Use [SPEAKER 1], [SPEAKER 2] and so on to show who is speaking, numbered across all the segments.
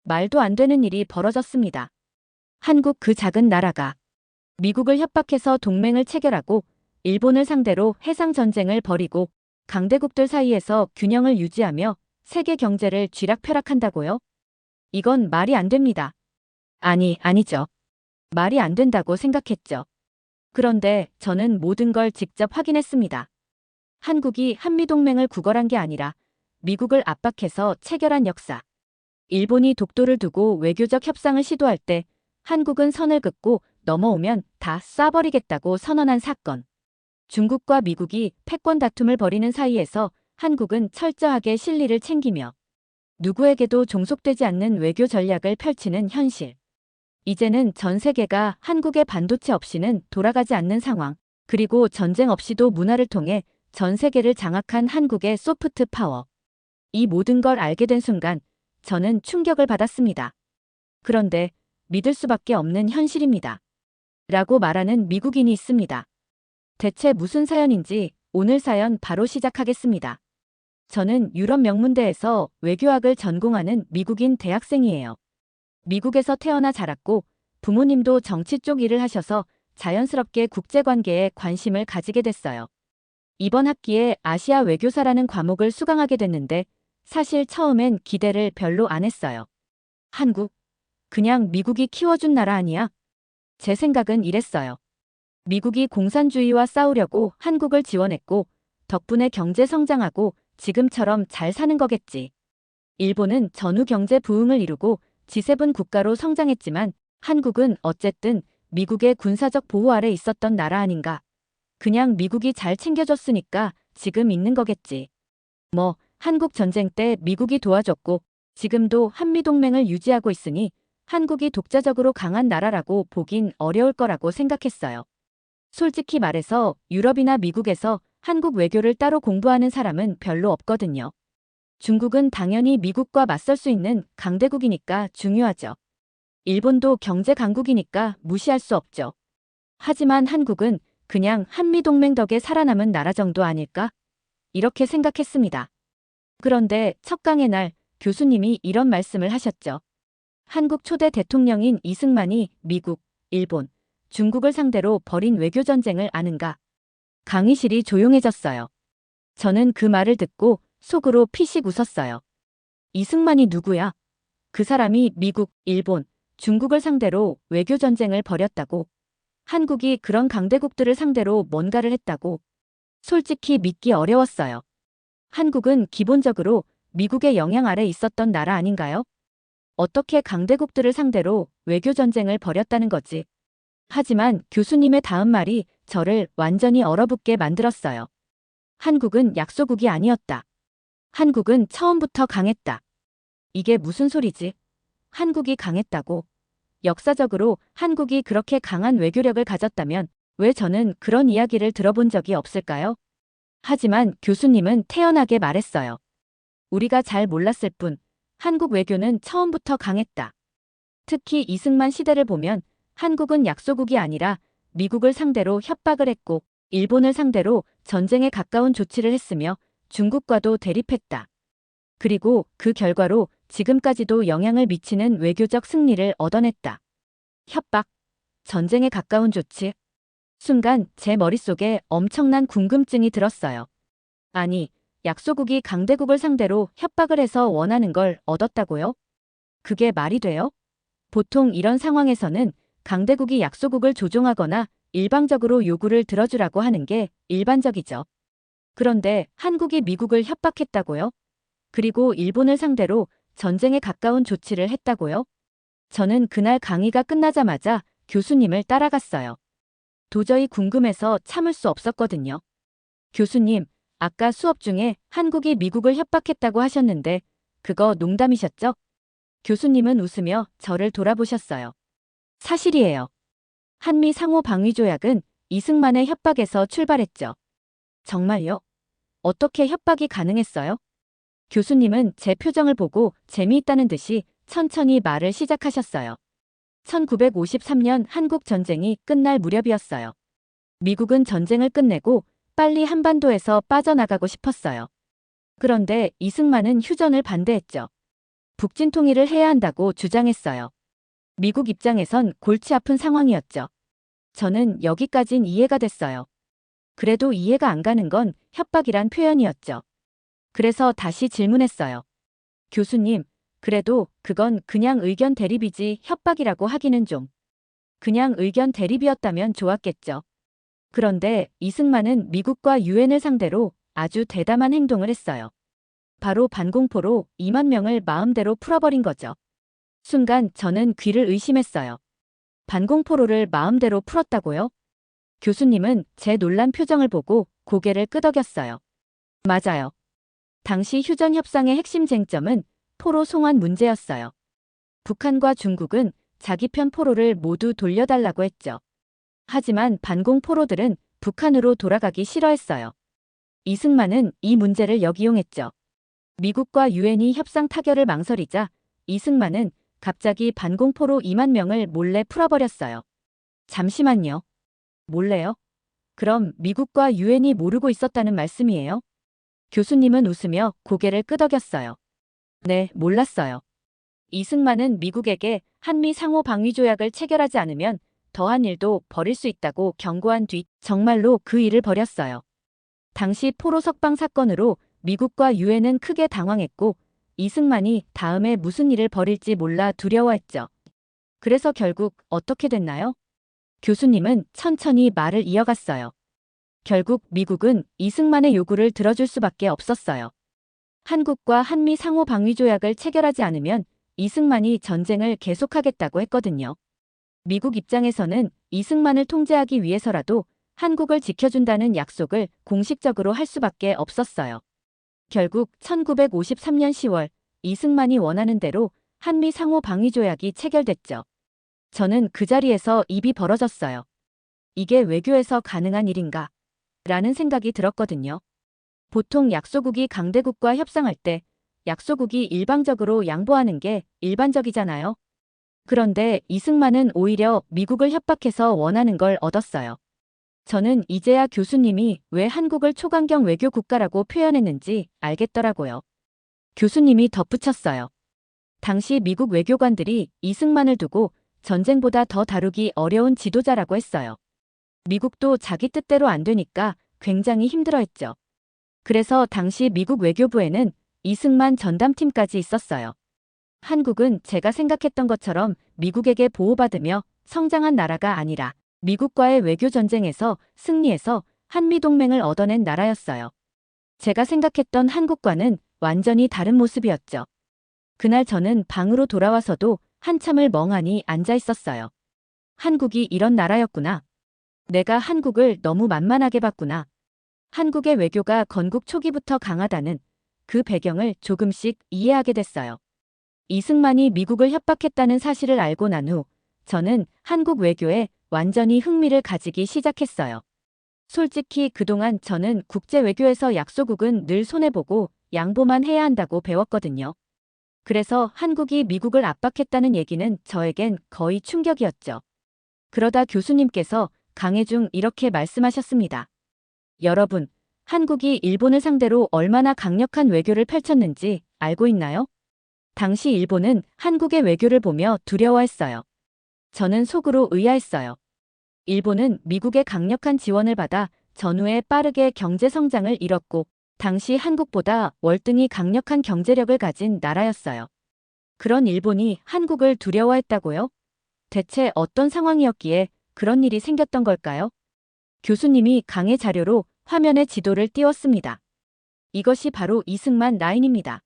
[SPEAKER 1] 말도 안 되는 일이 벌어졌습니다. 한국 그 작은 나라가 미국을 협박해서 동맹을 체결하고 일본을 상대로 해상 전쟁을 벌이고 강대국들 사이에서 균형을 유지하며 세계 경제를 쥐락펴락한다고요? 이건 말이 안 됩니다. 아니죠. 말이 안 된다고 생각했죠. 그런데 저는 모든 걸 직접 확인했습니다. 한국이 한미동맹을 구걸한 게 아니라 미국을 압박해서 체결한 역사. 일본이 독도를 두고 외교적 협상을 시도할 때 한국은 선을 긋고 넘어오면 다 쏴버리겠다고 선언한 사건. 중국과 미국이 패권 다툼을 벌이는 사이에서 한국은 철저하게 실리를 챙기며 누구에게도 종속되지 않는 외교 전략을 펼치는 현실. 이제는 전 세계가 한국의 반도체 없이는 돌아가지 않는 상황, 그리고 전쟁 없이도 문화를 통해 전 세계를 장악한 한국의 소프트 파워. 이 모든 걸 알게 된 순간 저는 충격을 받았습니다. 그런데 믿을 수밖에 없는 현실입니다. 라고 말하는 미국인이 있습니다. 대체 무슨 사연인지 오늘 사연 바로 시작하겠습니다. 저는 유럽 명문대에서 외교학을 전공하는 미국인 대학생이에요. 미국에서 태어나 자랐고 부모님도 정치 쪽 일을 하셔서 자연스럽게 국제관계에 관심을 가지게 됐어요. 이번 학기에 아시아 외교사라는 과목을 수강하게 됐는데 사실 처음엔 기대를 별로 안 했어요. 한국? 그냥 미국이 키워준 나라 아니야? 제 생각은 이랬어요. 미국이 공산주의와 싸우려고 한국을 지원했고 덕분에 경제 성장하고 지금처럼 잘 사는 거겠지. 일본은 전후 경제 부흥을 이루고 G7 국가로 성장했지만 한국은 어쨌든 미국의 군사적 보호 아래 있었던 나라 아닌가. 그냥 미국이 잘 챙겨줬으니까 지금 있는 거겠지. 뭐 한국 전쟁 때 미국이 도와줬고 지금도 한미동맹을 유지하고 있으니 한국이 독자적으로 강한 나라라고 보긴 어려울 거라고 생각했어요. 솔직히 말해서 유럽이나 미국에서 한국 외교를 따로 공부하는 사람은 별로 없거든요. 중국은 당연히 미국과 맞설 수 있는 강대국이니까 중요하죠. 일본도 경제 강국이니까 무시할 수 없죠. 하지만 한국은 그냥 한미동맹 덕에 살아남은 나라 정도 아닐까? 이렇게 생각했습니다. 그런데 첫 강의 날 교수님이 이런 말씀을 하셨죠. 한국 초대 대통령인 이승만이 미국, 일본, 중국을 상대로 벌인 외교전쟁을 아는가? 강의실이 조용해졌어요. 저는 그 말을 듣고 속으로 피식 웃었어요. 이승만이 누구야? 그 사람이 미국, 일본, 중국을 상대로 외교전쟁을 벌였다고. 한국이 그런 강대국들을 상대로 뭔가를 했다고. 솔직히 믿기 어려웠어요. 한국은 기본적으로 미국의 영향 아래 있었던 나라 아닌가요? 어떻게 강대국들을 상대로 외교전쟁을 벌였다는 거지? 하지만 교수님의 다음 말이 저를 완전히 얼어붙게 만들었어요. 한국은 약소국이 아니었다. 한국은 처음부터 강했다. 이게 무슨 소리지? 한국이 강했다고. 역사적으로 한국이 그렇게 강한 외교력을 가졌다면 왜 저는 그런 이야기를 들어본 적이 없을까요? 하지만 교수님은 태연하게 말했어요. 우리가 잘 몰랐을 뿐 한국 외교는 처음부터 강했다. 특히 이승만 시대를 보면 한국은 약소국이 아니라 미국을 상대로 협박을 했고 일본을 상대로 전쟁에 가까운 조치를 했으며 중국과도 대립했다. 그리고 그 결과로 지금까지도 영향을 미치는 외교적 승리를 얻어냈다. 협박, 전쟁에 가까운 조치. 순간 제 머릿속에 엄청난 궁금증이 들었어요. 아니, 약소국이 강대국을 상대로 협박을 해서 원하는 걸 얻었다고요? 그게 말이 돼요? 보통 이런 상황에서는 강대국이 약소국을 조종하거나 일방적으로 요구를 들어주라고 하는 게 일반적이죠. 그런데 한국이 미국을 협박했다고요? 그리고 일본을 상대로 전쟁에 가까운 조치를 했다고요? 저는 그날 강의가 끝나자마자 교수님을 따라갔어요. 도저히 궁금해서 참을 수 없었거든요. 교수님, 아까 수업 중에 한국이 미국을 협박했다고 하셨는데 그거 농담이셨죠? 교수님은 웃으며 저를 돌아보셨어요. 사실이에요. 한미 상호 방위 조약은 이승만의 협박에서 출발했죠. 정말요? 어떻게 협박이 가능했어요? 교수님은 제 표정을 보고 재미있다는 듯이 천천히 말을 시작하셨어요. 1953년 한국 전쟁이 끝날 무렵이었어요. 미국은 전쟁을 끝내고 빨리 한반도에서 빠져나가고 싶었어요. 그런데 이승만은 휴전을 반대했죠. 북진 통일을 해야 한다고 주장했어요. 미국 입장에선 골치 아픈 상황이었죠. 저는 여기까진 이해가 됐어요. 그래도 이해가 안 가는 건 협박이란 표현이었죠. 그래서 다시 질문했어요. 교수님, 그래도 그건 그냥 의견 대립이지 협박이라고 하기는 좀. 그냥 의견 대립이었다면 좋았겠죠. 그런데 이승만은 미국과 유엔을 상대로 아주 대담한 행동을 했어요. 바로 반공포로 2만 명을 마음대로 풀어버린 거죠. 순간 저는 귀를 의심했어요. 반공포로를 마음대로 풀었다고요? 교수님은 제 놀란 표정을 보고 고개를 끄덕였어요. 맞아요. 당시 휴전 협상의 핵심 쟁점은 포로 송환 문제였어요. 북한과 중국은 자기 편 포로를 모두 돌려달라고 했죠. 하지만 반공 포로들은 북한으로 돌아가기 싫어했어요. 이승만은 이 문제를 역이용했죠. 미국과 유엔이 협상 타결을 망설이자 이승만은 갑자기 반공 포로 2만 명을 몰래 풀어버렸어요. 잠시만요. 몰래요? 그럼 미국과 유엔이 모르고 있었다는 말씀이에요? 교수님은 웃으며 고개를 끄덕였어요. 네, 몰랐어요. 이승만은 미국에게 한미 상호 방위 조약을 체결하지 않으면 더한 일도 벌일 수 있다고 경고한 뒤 정말로 그 일을 벌였어요. 당시 포로 석방 사건으로 미국과 유엔은 크게 당황했고 이승만이 다음에 무슨 일을 벌일지 몰라 두려워했죠. 그래서 결국 어떻게 됐나요? 교수님은 천천히 말을 이어갔어요. 결국 미국은 이승만의 요구를 들어줄 수밖에 없었어요. 한국과 한미 상호 방위 조약을 체결하지 않으면 이승만이 전쟁을 계속하겠다고 했거든요. 미국 입장에서는 이승만을 통제하기 위해서라도 한국을 지켜준다는 약속을 공식적으로 할 수밖에 없었어요. 결국 1953년 10월 이승만이 원하는 대로 한미 상호 방위 조약이 체결됐죠. 저는 그 자리에서 입이 벌어졌어요. 이게 외교에서 가능한 일인가? 라는 생각이 들었거든요. 보통 약소국이 강대국과 협상할 때 약소국이 일방적으로 양보하는 게 일반적이잖아요. 그런데 이승만은 오히려 미국을 협박해서 원하는 걸 얻었어요. 저는 이제야 교수님이 왜 한국을 초강경 외교 국가라고 표현했는지 알겠더라고요. 교수님이 덧붙였어요. 당시 미국 외교관들이 이승만을 두고 전쟁보다 더 다루기 어려운 지도자라고 했어요. 미국도 자기 뜻대로 안 되니까 굉장히 힘들어했죠. 그래서 당시 미국 외교부에는 이승만 전담팀까지 있었어요. 한국은 제가 생각했던 것처럼 미국에게 보호받으며 성장한 나라가 아니라 미국과의 외교 전쟁에서 승리해서 한미동맹을 얻어낸 나라였어요. 제가 생각했던 한국과는 완전히 다른 모습이었죠. 그날 저는 방으로 돌아와서도 한참을 멍하니 앉아 있었어요. 한국이 이런 나라였구나. 내가 한국을 너무 만만하게 봤구나. 한국의 외교가 건국 초기부터 강하다는 그 배경을 조금씩 이해하게 됐어요. 이승만이 미국을 협박했다는 사실을 알고 난 후 저는 한국 외교에 완전히 흥미를 가지기 시작했어요. 솔직히 그동안 저는 국제 외교에서 약소국은 늘 손해보고 양보만 해야 한다고 배웠거든요. 그래서 한국이 미국을 압박했다는 얘기는 저에겐 거의 충격이었죠. 그러다 교수님께서 강해 중 이렇게 말씀하셨습니다. 여러분, 한국이 일본을 상대로 얼마나 강력한 외교를 펼쳤는지 알고 있나요? 당시 일본은 한국의 외교를 보며 두려워했어요. 저는 속으로 의아했어요. 일본은 미국의 강력한 지원을 받아 전후에 빠르게 경제 성장을 이뤘고 당시 한국보다 월등히 강력한 경제력을 가진 나라였어요. 그런 일본이 한국을 두려워했다고요? 대체 어떤 상황이었기에 그런 일이 생겼던 걸까요? 교수님이 강의 자료로 화면에 지도를 띄웠습니다. 이것이 바로 이승만 라인입니다.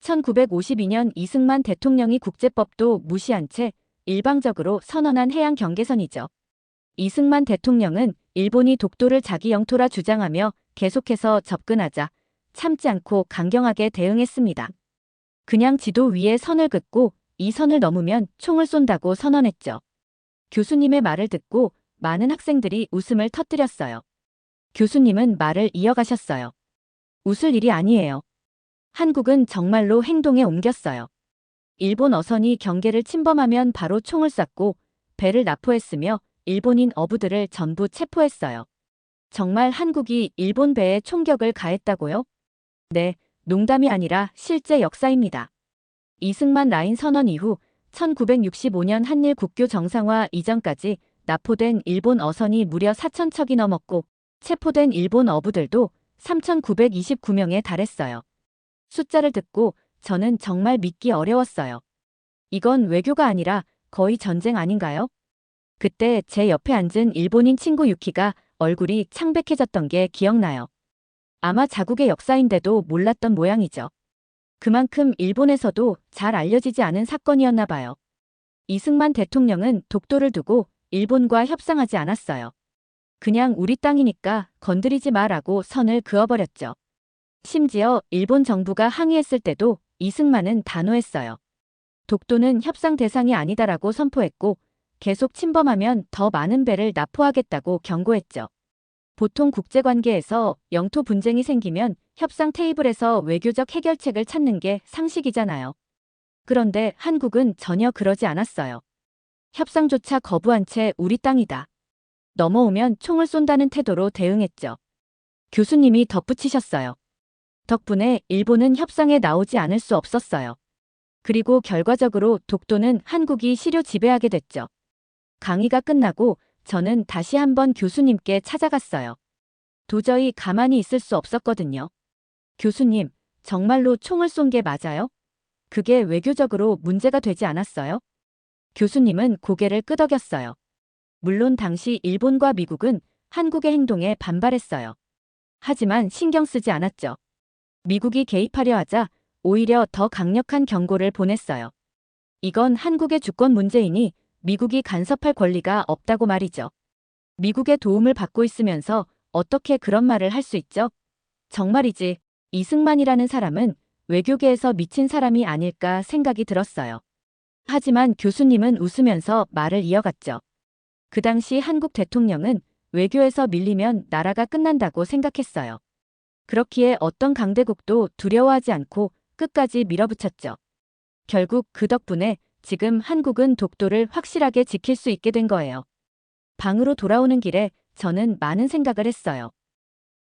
[SPEAKER 1] 1952년 이승만 대통령이 국제법도 무시한 채 일방적으로 선언한 해양 경계선이죠. 이승만 대통령은 일본이 독도를 자기 영토라 주장하며 계속해서 접근하자 참지 않고 강경하게 대응했습니다. 그냥 지도 위에 선을 긋고 이 선을 넘으면 총을 쏜다고 선언했죠. 교수님의 말을 듣고 많은 학생들이 웃음을 터뜨렸어요. 교수님은 말을 이어가셨어요. 웃을 일이 아니에요. 한국은 정말로 행동에 옮겼어요. 일본 어선이 경계를 침범하면 바로 총을 쐈고 배를 납포했으며 일본인 어부들을 전부 체포했어요. 정말 한국이 일본 배에 총격을 가했다고요? 네, 농담이 아니라 실제 역사입니다. 이승만 라인 선언 이후 1965년 한일 국교 정상화 이전까지 납포된 일본 어선이 무려 4,000척이 넘었고 체포된 일본 어부들도 3,929명에 달했어요. 숫자를 듣고 저는 정말 믿기 어려웠어요. 이건 외교가 아니라 거의 전쟁 아닌가요? 그때 제 옆에 앉은 일본인 친구 유키가 얼굴이 창백해졌던 게 기억나요. 아마 자국의 역사인데도 몰랐던 모양이죠. 그만큼 일본에서도 잘 알려지지 않은 사건이었나 봐요. 이승만 대통령은 독도를 두고 일본과 협상하지 않았어요. 그냥 우리 땅이니까 건드리지 마라고 선을 그어버렸죠. 심지어 일본 정부가 항의했을 때도 이승만은 단호했어요. 독도는 협상 대상이 아니다라고 선포했고 계속 침범하면 더 많은 배를 납포하겠다고 경고했죠. 보통 국제관계에서 영토 분쟁이 생기면 협상 테이블에서 외교적 해결책을 찾는 게 상식이잖아요. 그런데 한국은 전혀 그러지 않았어요. 협상조차 거부한 채 우리 땅이다. 넘어오면 총을 쏜다는 태도로 대응했죠. 교수님이 덧붙이셨어요. 덕분에 일본은 협상에 나오지 않을 수 없었어요. 그리고 결과적으로 독도는 한국이 실효 지배하게 됐죠. 강의가 끝나고 저는 다시 한번 교수님께 찾아갔어요. 도저히 가만히 있을 수 없었거든요. 교수님, 정말로 총을 쏜 게 맞아요? 그게 외교적으로 문제가 되지 않았어요? 교수님은 고개를 끄덕였어요. 물론 당시 일본과 미국은 한국의 행동에 반발했어요. 하지만 신경 쓰지 않았죠. 미국이 개입하려 하자 오히려 더 강력한 경고를 보냈어요. 이건 한국의 주권 문제이니 미국이 간섭할 권리가 없다고 말이죠. 미국의 도움을 받고 있으면서 어떻게 그런 말을 할 수 있죠? 정말이지, 이승만이라는 사람은 외교계에서 미친 사람이 아닐까 생각이 들었어요. 하지만 교수님은 웃으면서 말을 이어갔죠. 그 당시 한국 대통령은 외교에서 밀리면 나라가 끝난다고 생각했어요. 그렇기에 어떤 강대국도 두려워하지 않고 끝까지 밀어붙였죠. 결국 그 덕분에 지금 한국은 독도를 확실하게 지킬 수 있게 된 거예요. 방으로 돌아오는 길에 저는 많은 생각을 했어요.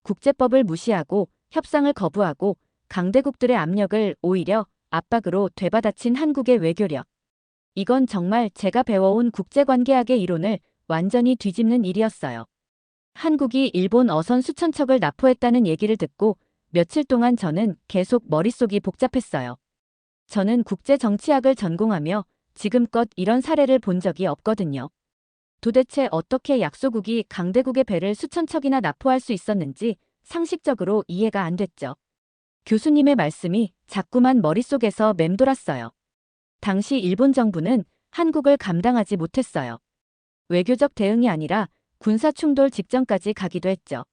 [SPEAKER 1] 국제법을 무시하고 협상을 거부하고 강대국들의 압력을 오히려 압박으로 되받아친 한국의 외교력. 이건 정말 제가 배워온 국제관계학의 이론을 완전히 뒤집는 일이었어요. 한국이 일본 어선 수천 척을 납포했다는 얘기를 듣고 며칠 동안 저는 계속 머릿속이 복잡했어요. 저는 국제정치학을 전공하며 지금껏 이런 사례를 본 적이 없거든요. 도대체 어떻게 약소국이 강대국의 배를 수천 척이나 납포할 수 있었는지 상식적으로 이해가 안 됐죠. 교수님의 말씀이 자꾸만 머릿속에서 맴돌았어요. 당시 일본 정부는 한국을 감당하지 못했어요. 외교적 대응이 아니라 군사충돌 직전까지 가기도 했죠.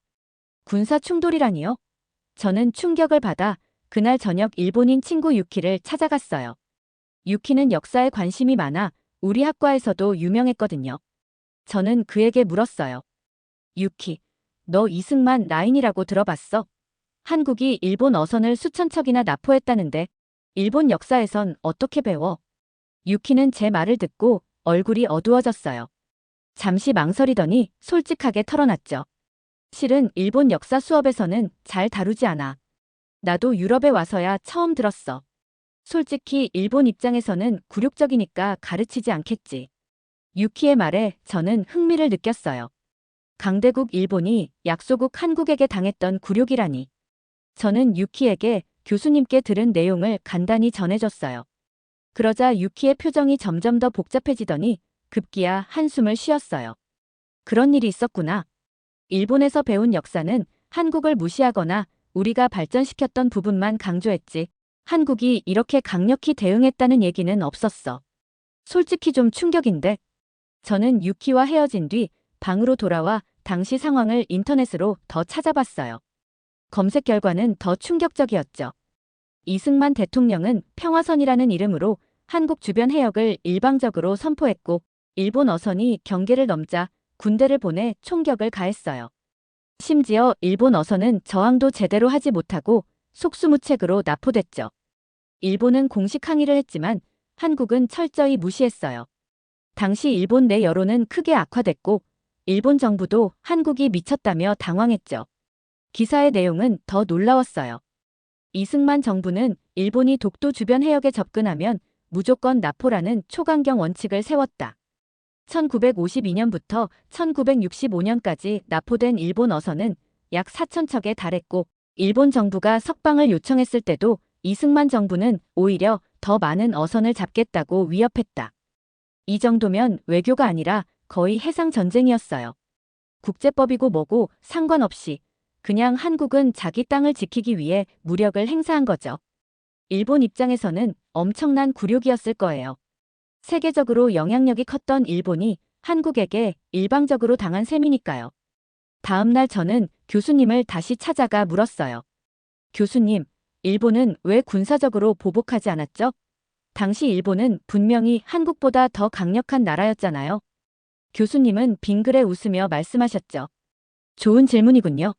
[SPEAKER 1] 군사충돌이라니요? 저는 충격을 받아 그날 저녁 일본인 친구 유키를 찾아갔어요. 유키는 역사에 관심이 많아 우리 학과에서도 유명했거든요. 저는 그에게 물었어요. 유키, 너 이승만 라인이라고 들어봤어? 한국이 일본 어선을 수천 척이나 납포했다는데 일본 역사에선 어떻게 배워? 유키는 제 말을 듣고 얼굴이 어두워졌어요. 잠시 망설이더니 솔직하게 털어놨죠. 실은 일본 역사 수업에서는 잘 다루지 않아. 나도 유럽에 와서야 처음 들었어. 솔직히 일본 입장에서는 굴욕적이니까 가르치지 않겠지. 유키의 말에 저는 흥미를 느꼈어요. 강대국 일본이 약소국 한국에게 당했던 굴욕이라니. 저는 유키에게 교수님께 들은 내용을 간단히 전해줬어요. 그러자 유키의 표정이 점점 더 복잡해지더니 급기야 한숨을 쉬었어요. 그런 일이 있었구나. 일본에서 배운 역사는 한국을 무시하거나 우리가 발전시켰던 부분만 강조했지. 한국이 이렇게 강력히 대응했다는 얘기는 없었어. 솔직히 좀 충격인데. 저는 유키와 헤어진 뒤 방으로 돌아와 당시 상황을 인터넷으로 더 찾아봤어요. 검색 결과는 더 충격적이었죠. 이승만 대통령은 평화선이라는 이름으로 한국 주변 해역을 일방적으로 선포했고 일본 어선이 경계를 넘자 군대를 보내 총격을 가했어요. 심지어 일본 어선은 저항도 제대로 하지 못하고 속수무책으로 납포됐죠. 일본은 공식 항의를 했지만 한국은 철저히 무시했어요. 당시 일본 내 여론은 크게 악화됐고 일본 정부도 한국이 미쳤다며 당황했죠. 기사의 내용은 더 놀라웠어요. 이승만 정부는 일본이 독도 주변 해역에 접근하면 무조건 납포라는 초강경 원칙을 세웠다. 1952년부터 1965년까지 납포된 일본 어선은 약 4,000척에 달했고 일본 정부가 석방을 요청했을 때도 이승만 정부는 오히려 더 많은 어선을 잡겠다고 위협했다. 이 정도면 외교가 아니라 거의 해상 전쟁이었어요. 국제법이고 뭐고 상관없이 그냥 한국은 자기 땅을 지키기 위해 무력을 행사한 거죠. 일본 입장에서는 엄청난 굴욕이었을 거예요. 세계적으로 영향력이 컸던 일본이 한국에게 일방적으로 당한 셈이니까요. 다음 날 저는 교수님을 다시 찾아가 물었어요. 교수님, 일본은 왜 군사적으로 보복하지 않았죠? 당시 일본은 분명히 한국보다 더 강력한 나라였잖아요. 교수님은 빙그레 웃으며 말씀하셨죠. 좋은 질문이군요.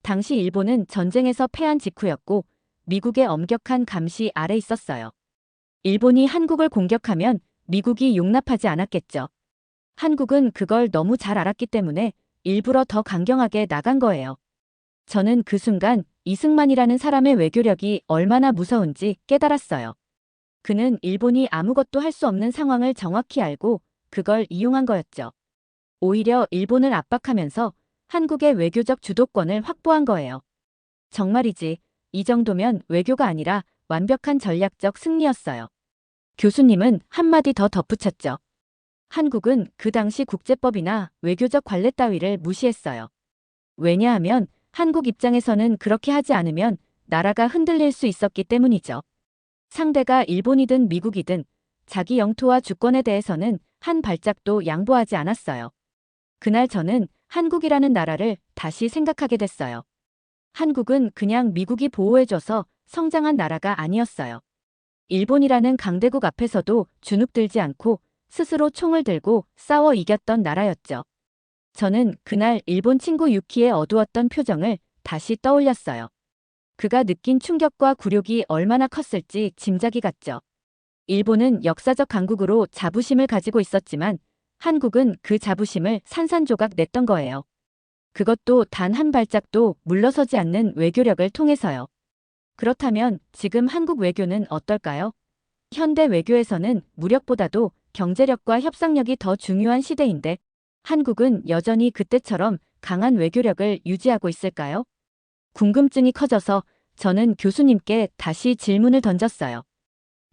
[SPEAKER 1] 당시 일본은 전쟁에서 패한 직후였고 미국의 엄격한 감시 아래 있었어요. 일본이 한국을 공격하면 미국이 용납하지 않았겠죠. 한국은 그걸 너무 잘 알았기 때문에 일부러 더 강경하게 나간 거예요. 저는 그 순간 이승만이라는 사람의 외교력이 얼마나 무서운지 깨달았어요. 그는 일본이 아무것도 할 수 없는 상황을 정확히 알고 그걸 이용한 거였죠. 오히려 일본을 압박하면서 한국의 외교적 주도권을 확보한 거예요. 정말이지, 이 정도면 외교가 아니라 완벽한 전략적 승리였어요. 교수님은 한마디 더 덧붙였죠. 한국은 그 당시 국제법이나 외교적 관례 따위를 무시했어요. 왜냐하면 한국 입장에서는 그렇게 하지 않으면 나라가 흔들릴 수 있었기 때문이죠. 상대가 일본이든 미국이든 자기 영토와 주권에 대해서는 한 발짝도 양보하지 않았어요. 그날 저는 한국이라는 나라를 다시 생각하게 됐어요. 한국은 그냥 미국이 보호해줘서 성장한 나라가 아니었어요. 일본이라는 강대국 앞에서도 주눅들지 않고 스스로 총을 들고 싸워 이겼던 나라였죠. 저는 그날 일본 친구 유키의 어두웠던 표정을 다시 떠올렸어요. 그가 느낀 충격과 굴욕이 얼마나 컸을지 짐작이 갔죠. 일본은 역사적 강국으로 자부심을 가지고 있었지만 한국은 그 자부심을 산산조각 냈던 거예요. 그것도 단 한 발짝도 물러서지 않는 외교력을 통해서요. 그렇다면 지금 한국 외교는 어떨까요? 현대 외교에서는 무력보다도 경제력과 협상력이 더 중요한 시대인데 한국은 여전히 그때처럼 강한 외교력을 유지하고 있을까요? 궁금증이 커져서 저는 교수님께 다시 질문을 던졌어요.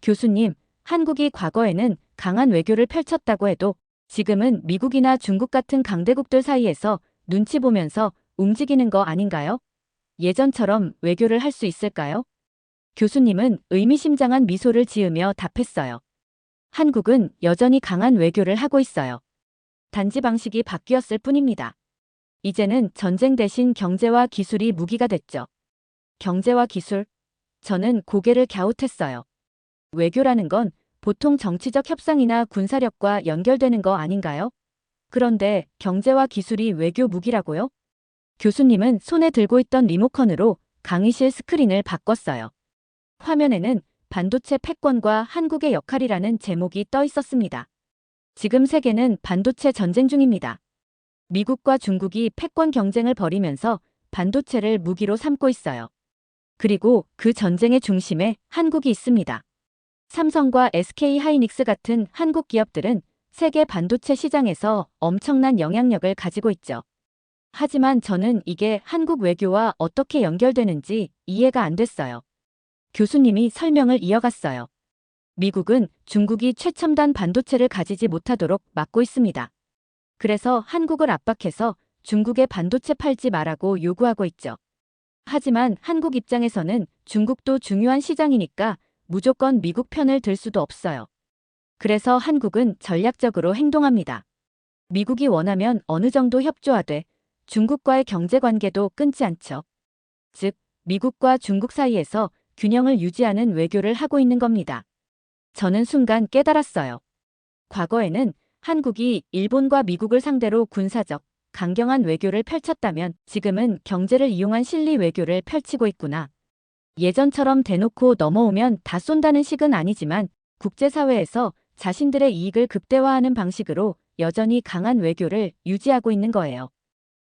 [SPEAKER 1] 교수님, 한국이 과거에는 강한 외교를 펼쳤다고 해도 지금은 미국이나 중국 같은 강대국들 사이에서 눈치 보면서 움직이는 거 아닌가요? 예전처럼 외교를 할 수 있을까요? 교수님은 의미심장한 미소를 지으며 답했어요. 한국은 여전히 강한 외교를 하고 있어요. 단지 방식이 바뀌었을 뿐입니다. 이제는 전쟁 대신 경제와 기술이 무기가 됐죠. 경제와 기술? 저는 고개를 갸웃했어요. 외교라는 건 보통 정치적 협상이나 군사력과 연결되는 거 아닌가요? 그런데 경제와 기술이 외교 무기라고요? 교수님은 손에 들고 있던 리모컨으로 강의실 스크린을 바꿨어요. 화면에는 반도체 패권과 한국의 역할이라는 제목이 떠 있었습니다. 지금 세계는 반도체 전쟁 중입니다. 미국과 중국이 패권 경쟁을 벌이면서 반도체를 무기로 삼고 있어요. 그리고 그 전쟁의 중심에 한국이 있습니다. 삼성과 SK 하이닉스 같은 한국 기업들은 세계 반도체 시장에서 엄청난 영향력을 가지고 있죠. 하지만 저는 이게 한국 외교와 어떻게 연결되는지 이해가 안 됐어요. 교수님이 설명을 이어갔어요. 미국은 중국이 최첨단 반도체를 가지지 못하도록 막고 있습니다. 그래서 한국을 압박해서 중국에 반도체 팔지 말라고 요구하고 있죠. 하지만 한국 입장에서는 중국도 중요한 시장이니까 무조건 미국 편을 들 수도 없어요. 그래서 한국은 전략적으로 행동합니다. 미국이 원하면 어느 정도 협조하되 중국과의 경제관계도 끊지 않죠. 즉, 미국과 중국 사이에서 균형을 유지하는 외교를 하고 있는 겁니다. 저는 순간 깨달았어요. 과거에는 한국이 일본과 미국을 상대로 군사적, 강경한 외교를 펼쳤다면 지금은 경제를 이용한 실리 외교를 펼치고 있구나. 예전처럼 대놓고 넘어오면 다 쏜다는 식은 아니지만 국제사회에서 자신들의 이익을 극대화하는 방식으로 여전히 강한 외교를 유지하고 있는 거예요.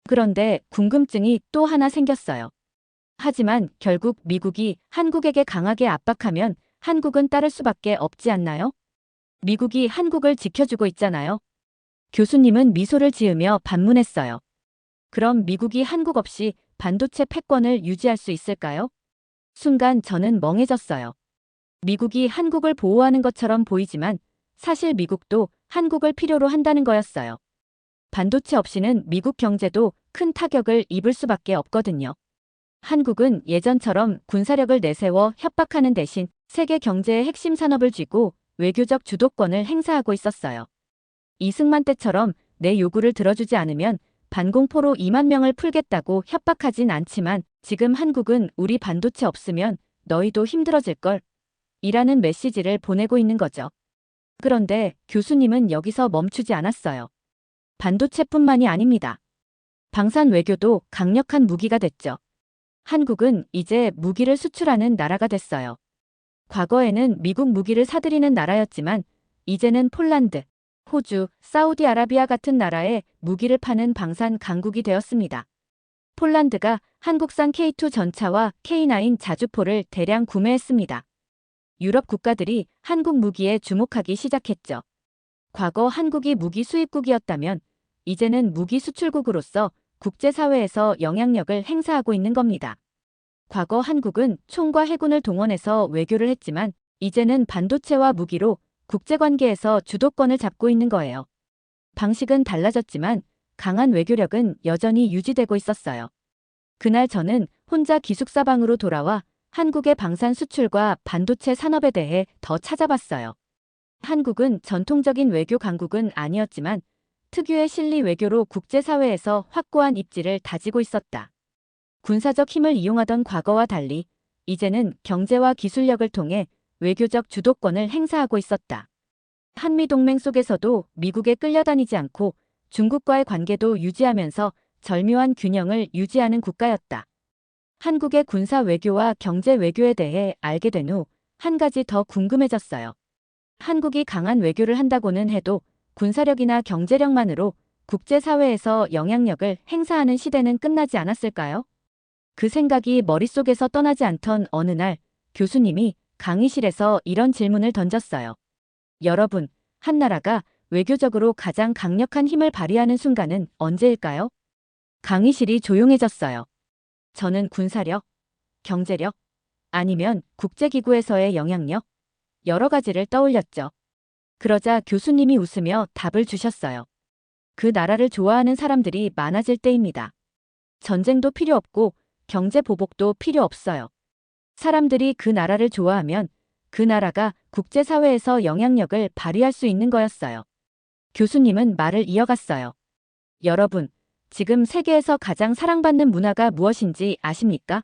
[SPEAKER 1] 그런데 궁금증이 또 하나 생겼어요. 하지만 결국 미국이 한국에게 강하게 압박하면 한국은 따를 수밖에 없지 않나요? 미국이 한국을 지켜주고 있잖아요. 교수님은 미소를 지으며 반문했어요. 그럼 미국이 한국 없이 반도체 패권을 유지할 수 있을까요? 순간 저는 멍해졌어요. 미국이 한국을 보호하는 것처럼 보이지만 사실 미국도 한국을 필요로 한다는 거였어요. 반도체 없이는 미국 경제도 큰 타격을 입을 수밖에 없거든요. 한국은 예전처럼 군사력을 내세워 협박하는 대신 세계 경제의 핵심 산업을 쥐고 외교적 주도권을 행사하고 있었어요. 이승만 때처럼 내 요구를 들어주지 않으면 반공포로 2만 명을 풀겠다고 협박하진 않지만 지금 한국은 우리 반도체 없으면 너희도 힘들어질걸 이라는 메시지를 보내고 있는 거죠. 그런데 교수님은 여기서 멈추지 않았어요. 반도체뿐만이 아닙니다. 방산 외교도 강력한 무기가 됐죠. 한국은 이제 무기를 수출하는 나라가 됐어요. 과거에는 미국 무기를 사들이는 나라였지만 이제는 폴란드, 호주, 사우디아라비아 같은 나라에 무기를 파는 방산 강국이 되었습니다. 폴란드가 한국산 K2 전차와 K9 자주포를 대량 구매했습니다. 유럽 국가들이 한국 무기에 주목하기 시작했죠. 과거 한국이 무기 수입국이었다면 이제는 무기 수출국으로서 국제사회에서 영향력을 행사하고 있는 겁니다. 과거 한국은 총과 해군을 동원해서 외교를 했지만 이제는 반도체와 무기로 국제관계에서 주도권을 잡고 있는 거예요. 방식은 달라졌지만 강한 외교력은 여전히 유지되고 있었어요. 그날 저는 혼자 기숙사방으로 돌아와 한국의 방산 수출과 반도체 산업에 대해 더 찾아봤어요. 한국은 전통적인 외교 강국은 아니었지만 특유의 실리 외교로 국제사회에서 확고한 입지를 다지고 있었다. 군사적 힘을 이용하던 과거와 달리 이제는 경제와 기술력을 통해 외교적 주도권을 행사하고 있었다. 한미동맹 속에서도 미국에 끌려다니지 않고 중국과의 관계도 유지하면서 절묘한 균형을 유지하는 국가였다. 한국의 군사 외교와 경제 외교에 대해 알게 된 후 한 가지 더 궁금해졌어요. 한국이 강한 외교를 한다고는 해도 군사력이나 경제력만으로 국제사회에서 영향력을 행사하는 시대는 끝나지 않았을까요? 그 생각이 머릿속에서 떠나지 않던 어느 날 교수님이 강의실에서 이런 질문을 던졌어요. 여러분, 한 나라가 외교적으로 가장 강력한 힘을 발휘하는 순간은 언제일까요? 강의실이 조용해졌어요. 저는 군사력, 경제력, 아니면 국제기구에서의 영향력, 여러 가지를 떠올렸죠. 그러자 교수님이 웃으며 답을 주셨어요. 그 나라를 좋아하는 사람들이 많아질 때입니다. 전쟁도 필요 없고 경제 보복도 필요 없어요. 사람들이 그 나라를 좋아하면 그 나라가 국제사회에서 영향력을 발휘할 수 있는 거였어요. 교수님은 말을 이어갔어요. 여러분, 지금 세계에서 가장 사랑받는 문화가 무엇인지 아십니까?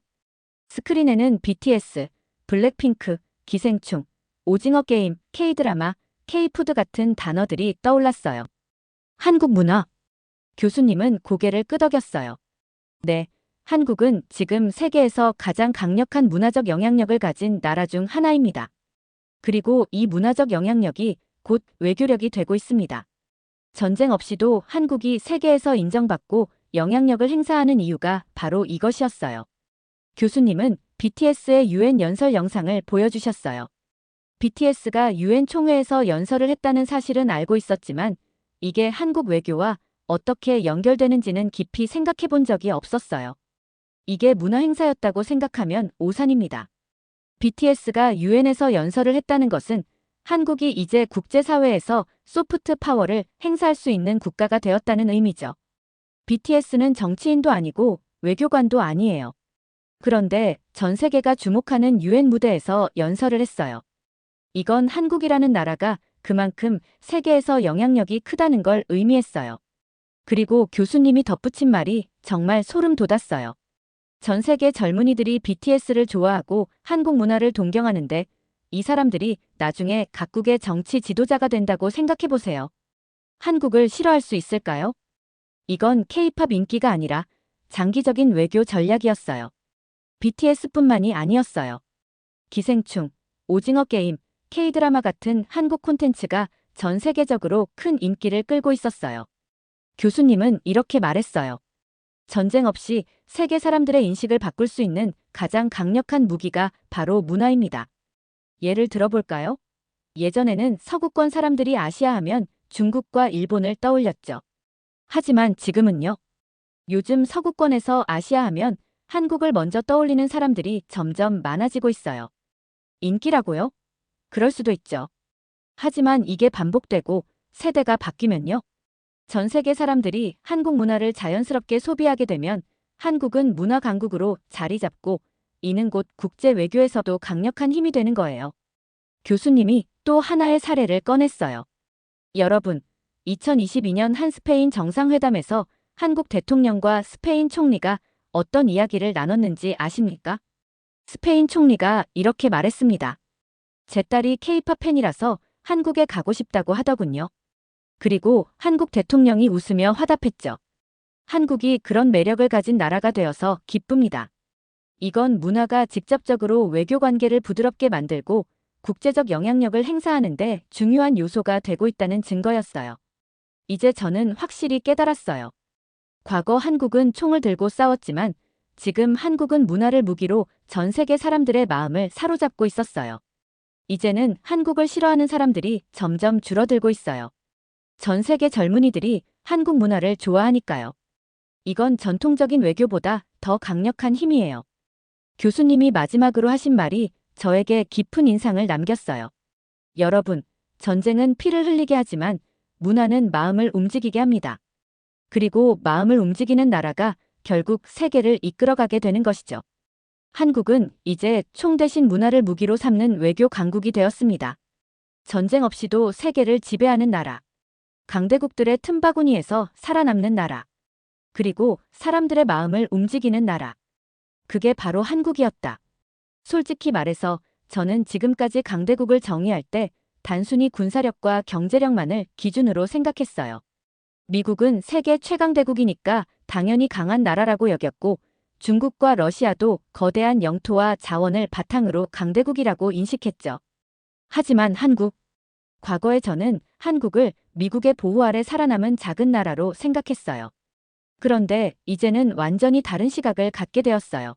[SPEAKER 1] 스크린에는 BTS, 블랙핑크, 기생충, 오징어 게임, K-드라마, K-푸드 같은 단어들이 떠올랐어요. 한국 문화. 교수님은 고개를 끄덕였어요. 네, 한국은 지금 세계에서 가장 강력한 문화적 영향력을 가진 나라 중 하나입니다. 그리고 이 문화적 영향력이 곧 외교력이 되고 있습니다. 전쟁 없이도 한국이 세계에서 인정받고 영향력을 행사하는 이유가 바로 이것이었어요. 교수님은 BTS의 유엔 연설 영상을 보여주셨어요. BTS가 유엔 총회에서 연설을 했다는 사실은 알고 있었지만 이게 한국 외교와 어떻게 연결되는지는 깊이 생각해 본 적이 없었어요. 이게 문화 행사였다고 생각하면 오산입니다. BTS가 유엔에서 연설을 했다는 것은 한국이 이제 국제사회에서 소프트 파워를 행사할 수 있는 국가가 되었다는 의미죠. BTS는 정치인도 아니고 외교관도 아니에요. 그런데 전 세계가 주목하는 유엔 무대에서 연설을 했어요. 이건 한국이라는 나라가 그만큼 세계에서 영향력이 크다는 걸 의미했어요. 그리고 교수님이 덧붙인 말이 정말 소름 돋았어요. 전 세계 젊은이들이 BTS를 좋아하고 한국 문화를 동경하는데 이 사람들이 나중에 각국의 정치 지도자가 된다고 생각해보세요. 한국을 싫어할 수 있을까요? 이건 K-팝 인기가 아니라 장기적인 외교 전략이었어요. BTS뿐만이 아니었어요. 기생충, 오징어 게임, K-드라마 같은 한국 콘텐츠가 전 세계적으로 큰 인기를 끌고 있었어요. 교수님은 이렇게 말했어요. 전쟁 없이 세계 사람들의 인식을 바꿀 수 있는 가장 강력한 무기가 바로 문화입니다. 예를 들어볼까요? 예전에는 서구권 사람들이 아시아 하면 중국과 일본을 떠올렸죠. 하지만 지금은요. 요즘 서구권에서 아시아 하면 한국을 먼저 떠올리는 사람들이 점점 많아지고 있어요. 인기라고요? 그럴 수도 있죠. 하지만 이게 반복되고 세대가 바뀌면요. 전 세계 사람들이 한국 문화를 자연스럽게 소비하게 되면 한국은 문화 강국으로 자리 잡고 이는 곧 국제 외교에서도 강력한 힘이 되는 거예요. 교수님이 또 하나의 사례를 꺼냈어요. 여러분, 2022년 한 스페인 정상회담에서 한국 대통령과 스페인 총리가 어떤 이야기를 나눴는지 아십니까? 스페인 총리가 이렇게 말했습니다. 제 딸이 케이팝 팬이라서 한국에 가고 싶다고 하더군요. 그리고 한국 대통령이 웃으며 화답했죠. 한국이 그런 매력을 가진 나라가 되어서 기쁩니다. 이건 문화가 직접적으로 외교 관계를 부드럽게 만들고 국제적 영향력을 행사하는데 중요한 요소가 되고 있다는 증거였어요. 이제 저는 확실히 깨달았어요. 과거 한국은 총을 들고 싸웠지만 지금 한국은 문화를 무기로 전 세계 사람들의 마음을 사로잡고 있었어요. 이제는 한국을 싫어하는 사람들이 점점 줄어들고 있어요. 전 세계 젊은이들이 한국 문화를 좋아하니까요. 이건 전통적인 외교보다 더 강력한 힘이에요. 교수님이 마지막으로 하신 말이 저에게 깊은 인상을 남겼어요. 여러분, 전쟁은 피를 흘리게 하지만 문화는 마음을 움직이게 합니다. 그리고 마음을 움직이는 나라가 결국 세계를 이끌어가게 되는 것이죠. 한국은 이제 총 대신 문화를 무기로 삼는 외교 강국이 되었습니다. 전쟁 없이도 세계를 지배하는 나라. 강대국들의 틈바구니에서 살아남는 나라. 그리고 사람들의 마음을 움직이는 나라. 그게 바로 한국이었다. 솔직히 말해서 저는 지금까지 강대국을 정의할 때 단순히 군사력과 경제력만을 기준으로 생각했어요. 미국은 세계 최강대국이니까 당연히 강한 나라라고 여겼고 중국과 러시아도 거대한 영토와 자원을 바탕으로 강대국이라고 인식했죠. 하지만 한국, 과거에 저는 한국을 미국의 보호 아래 살아남은 작은 나라로 생각했어요. 그런데 이제는 완전히 다른 시각을 갖게 되었어요.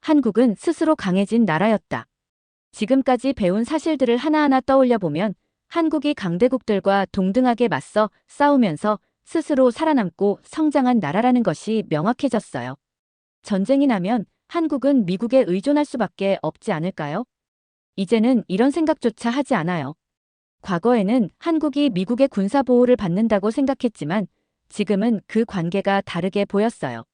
[SPEAKER 1] 한국은 스스로 강해진 나라였다. 지금까지 배운 사실들을 하나하나 떠올려 보면 한국이 강대국들과 동등하게 맞서 싸우면서 스스로 살아남고 성장한 나라라는 것이 명확해졌어요. 전쟁이 나면 한국은 미국에 의존할 수밖에 없지 않을까요? 이제는 이런 생각조차 하지 않아요. 과거에는 한국이 미국의 군사보호를 받는다고 생각했지만 지금은 그 관계가 다르게 보였어요.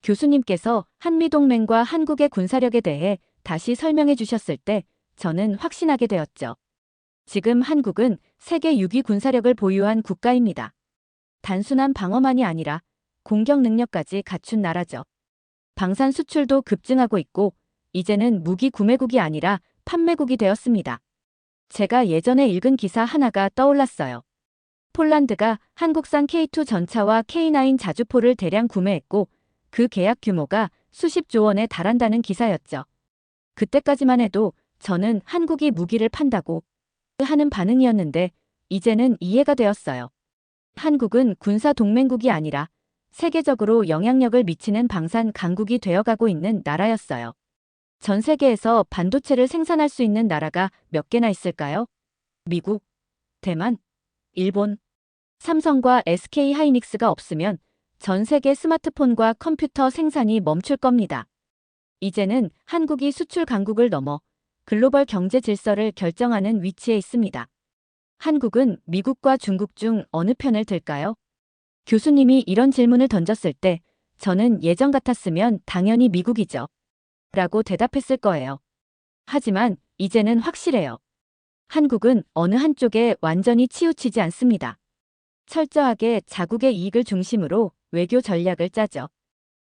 [SPEAKER 1] 교수님께서 한미동맹과 한국의 군사력에 대해 다시 설명해 주셨을 때 저는 확신하게 되었죠. 지금 한국은 세계 6위 군사력을 보유한 국가입니다. 단순한 방어만이 아니라 공격 능력까지 갖춘 나라죠. 방산 수출도 급증하고 있고 이제는 무기 구매국이 아니라 판매국이 되었습니다. 제가 예전에 읽은 기사 하나가 떠올랐어요. 폴란드가 한국산 K2 전차와 K9 자주포를 대량 구매했고 그 계약 규모가 수십조 원에 달한다는 기사였죠. 그때까지만 해도 저는 한국이 무기를 판다고 하는 반응이었는데 이제는 이해가 되었어요. 한국은 군사 동맹국이 아니라 세계적으로 영향력을 미치는 방산 강국이 되어가고 있는 나라였어요. 전 세계에서 반도체를 생산할 수 있는 나라가 몇 개나 있을까요? 미국, 대만, 일본, 삼성과 SK 하이닉스가 없으면 전 세계 스마트폰과 컴퓨터 생산이 멈출 겁니다. 이제는 한국이 수출 강국을 넘어 글로벌 경제 질서를 결정하는 위치에 있습니다. 한국은 미국과 중국 중 어느 편을 들까요? 교수님이 이런 질문을 던졌을 때 저는 예전 같았으면 당연히 미국이죠. 라고 대답했을 거예요. 하지만 이제는 확실해요. 한국은 어느 한쪽에 완전히 치우치지 않습니다. 철저하게 자국의 이익을 중심으로 외교 전략을 짜죠.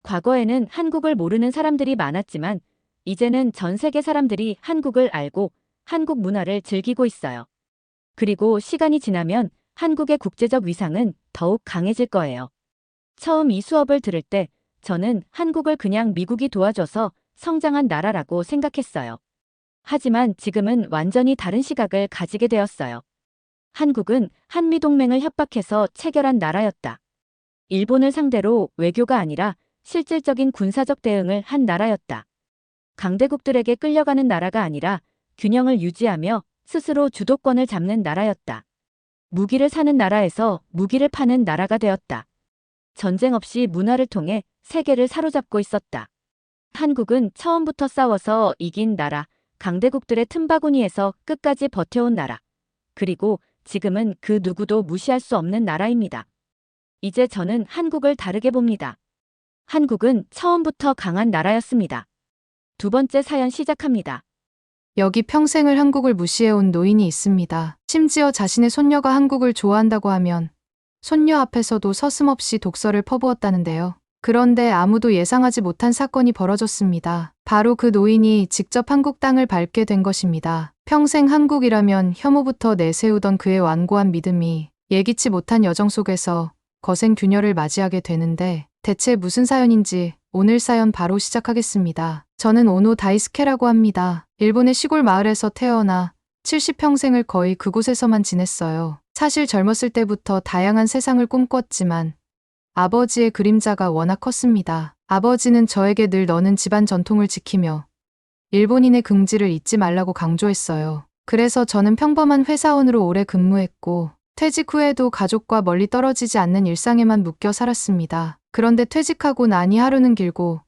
[SPEAKER 1] 과거에는 한국을 모르는 사람들이 많았지만 이제는 전 세계 사람들이 한국을 알고 한국 문화를 즐기고 있어요. 그리고 시간이 지나면 한국의 국제적 위상은 더욱 강해질 거예요. 처음 이 수업을 들을 때 저는 한국을 그냥 미국이 도와줘서 성장한 나라라고 생각했어요. 하지만 지금은 완전히 다른 시각을 가지게 되었어요. 한국은 한미동맹을 협박해서 체결한 나라였다. 일본을 상대로 외교가 아니라 실질적인 군사적 대응을 한 나라였다. 강대국들에게 끌려가는 나라가 아니라 균형을 유지하며 스스로 주도권을 잡는 나라였다. 무기를 사는 나라에서 무기를 파는 나라가 되었다. 전쟁 없이 문화를 통해 세계를 사로잡고 있었다. 한국은 처음부터 싸워서 이긴 나라, 강대국들의 틈바구니에서 끝까지 버텨온 나라, 그리고 지금은 그 누구도 무시할 수 없는 나라입니다. 이제 저는 한국을 다르게 봅니다. 한국은 처음부터 강한 나라였습니다. 두 번째 사연 시작합니다.
[SPEAKER 2] 여기 평생을 한국을 무시해온 노인이 있습니다. 심지어 자신의 손녀가 한국을 좋아한다고 하면 손녀 앞에서도 서슴없이 독서를 퍼부었다는데요. 그런데 아무도 예상하지 못한 사건이 벌어졌습니다. 바로 그 노인이 직접 한국 땅을 밟게 된 것입니다. 평생 한국이라면 혐오부터 내세우던 그의 완고한 믿음이 예기치 못한 여정 속에서 거센 균열을 맞이하게 되는데 대체 무슨 사연인지 오늘 사연 바로 시작하겠습니다. 저는 오노 다이스케라고 합니다. 일본의 시골 마을에서 태어나 70평생을 거의 그곳에서만 지냈어요. 사실 젊었을 때부터 다양한 세상을 꿈꿨지만 아버지의 그림자가 워낙 컸습니다. 아버지는 저에게 늘 너는 집안 전통을 지키며 일본인의 긍지를 잊지 말라고 강조했어요. 그래서 저는 평범한 회사원으로 오래 근무했고 퇴직 후에도 가족과 멀리 떨어지지 않는 일상에만 묶여 살았습니다. 그런데 퇴직하고 나니 하루는 길고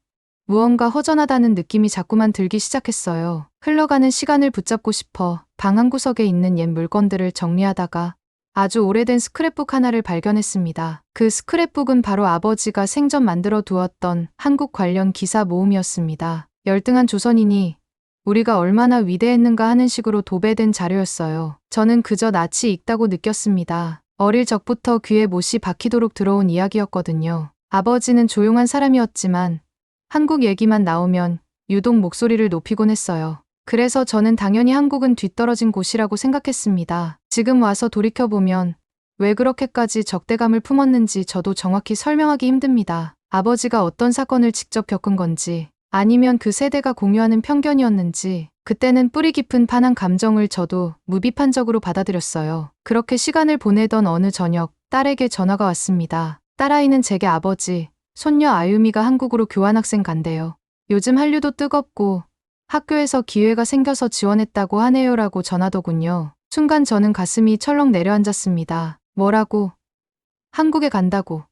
[SPEAKER 2] 무언가 허전하다는 느낌이 자꾸만 들기 시작했어요. 흘러가는 시간을 붙잡고 싶어 방 한 구석에 있는 옛 물건들을 정리하다가 아주 오래된 스크랩북 하나를 발견했습니다. 그 스크랩북은 바로 아버지가 생전 만들어 두었던 한국 관련 기사 모음이었습니다. 열등한 조선인이 우리가 얼마나 위대했는가 하는 식으로 도배된 자료였어요. 저는 그저 낯이 익다고 느꼈습니다. 어릴 적부터 귀에 못이 박히도록 들어온 이야기였거든요. 아버지는 조용한 사람이었지만 한국 얘기만 나오면 유독 목소리를 높이곤 했어요. 그래서 저는 당연히 한국은 뒤떨어진 곳이라고 생각했습니다. 지금 와서 돌이켜보면 왜 그렇게까지 적대감을 품었는지 저도 정확히 설명하기 힘듭니다. 아버지가 어떤 사건을 직접 겪은 건지 아니면 그 세대가 공유하는 편견이었는지 그때는 뿌리 깊은 반한 감정을 저도 무비판적으로 받아들였어요. 그렇게 시간을 보내던 어느 저녁 딸에게 전화가 왔습니다. 딸아이는 제게 아버지, 손녀 아유미가 한국으로 교환학생 간대요. 요즘 한류도 뜨겁고 학교에서 기회가 생겨서 지원했다고 하네요라고 전하더군요. 순간 저는 가슴이 철렁 내려앉았습니다. 뭐라고? 한국에 간다고.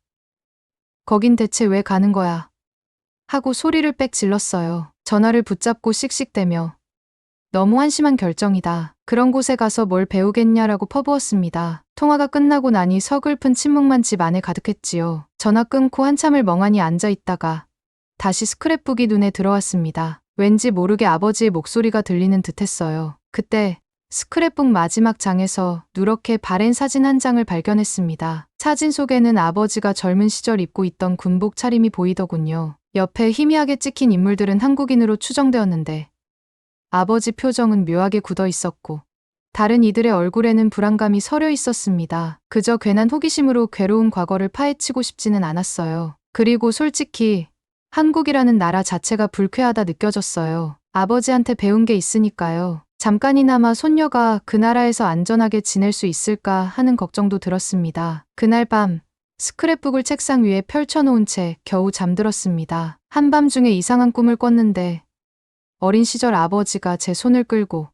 [SPEAKER 2] 거긴 대체 왜 가는 거야? 하고 소리를 빽 질렀어요. 전화를 붙잡고 씩씩대며 너무 한심한 결정이다. 그런 곳에 가서 뭘 배우겠냐라고 퍼부었습니다. 통화가 끝나고 나니 서글픈 침묵만 집 안에 가득했지요. 전화 끊고 한참을 멍하니 앉아 있다가 다시 스크랩북이 눈에 들어왔습니다. 왠지 모르게 아버지의 목소리가 들리는 듯했어요. 그때 스크랩북 마지막 장에서 누렇게 바랜 사진 한 장을 발견했습니다. 사진 속에는 아버지가 젊은 시절 입고 있던 군복 차림이 보이더군요. 옆에 희미하게 찍힌 인물들은 한국인으로 추정되었는데 아버지 표정은 묘하게 굳어 있었고 다른 이들의 얼굴에는 불안감이 서려 있었습니다. 그저 괜한 호기심으로 괴로운 과거를 파헤치고 싶지는 않았어요. 그리고 솔직히 한국이라는 나라 자체가 불쾌하다 느껴졌어요. 아버지한테 배운 게 있으니까요. 잠깐이나마 손녀가 그 나라에서 안전하게 지낼 수 있을까 하는 걱정도 들었습니다. 그날 밤 스크랩북을 책상 위에 펼쳐놓은 채 겨우 잠들었습니다. 한밤중에 이상한 꿈을 꿨는데 어린 시절 아버지가 제 손을 끌고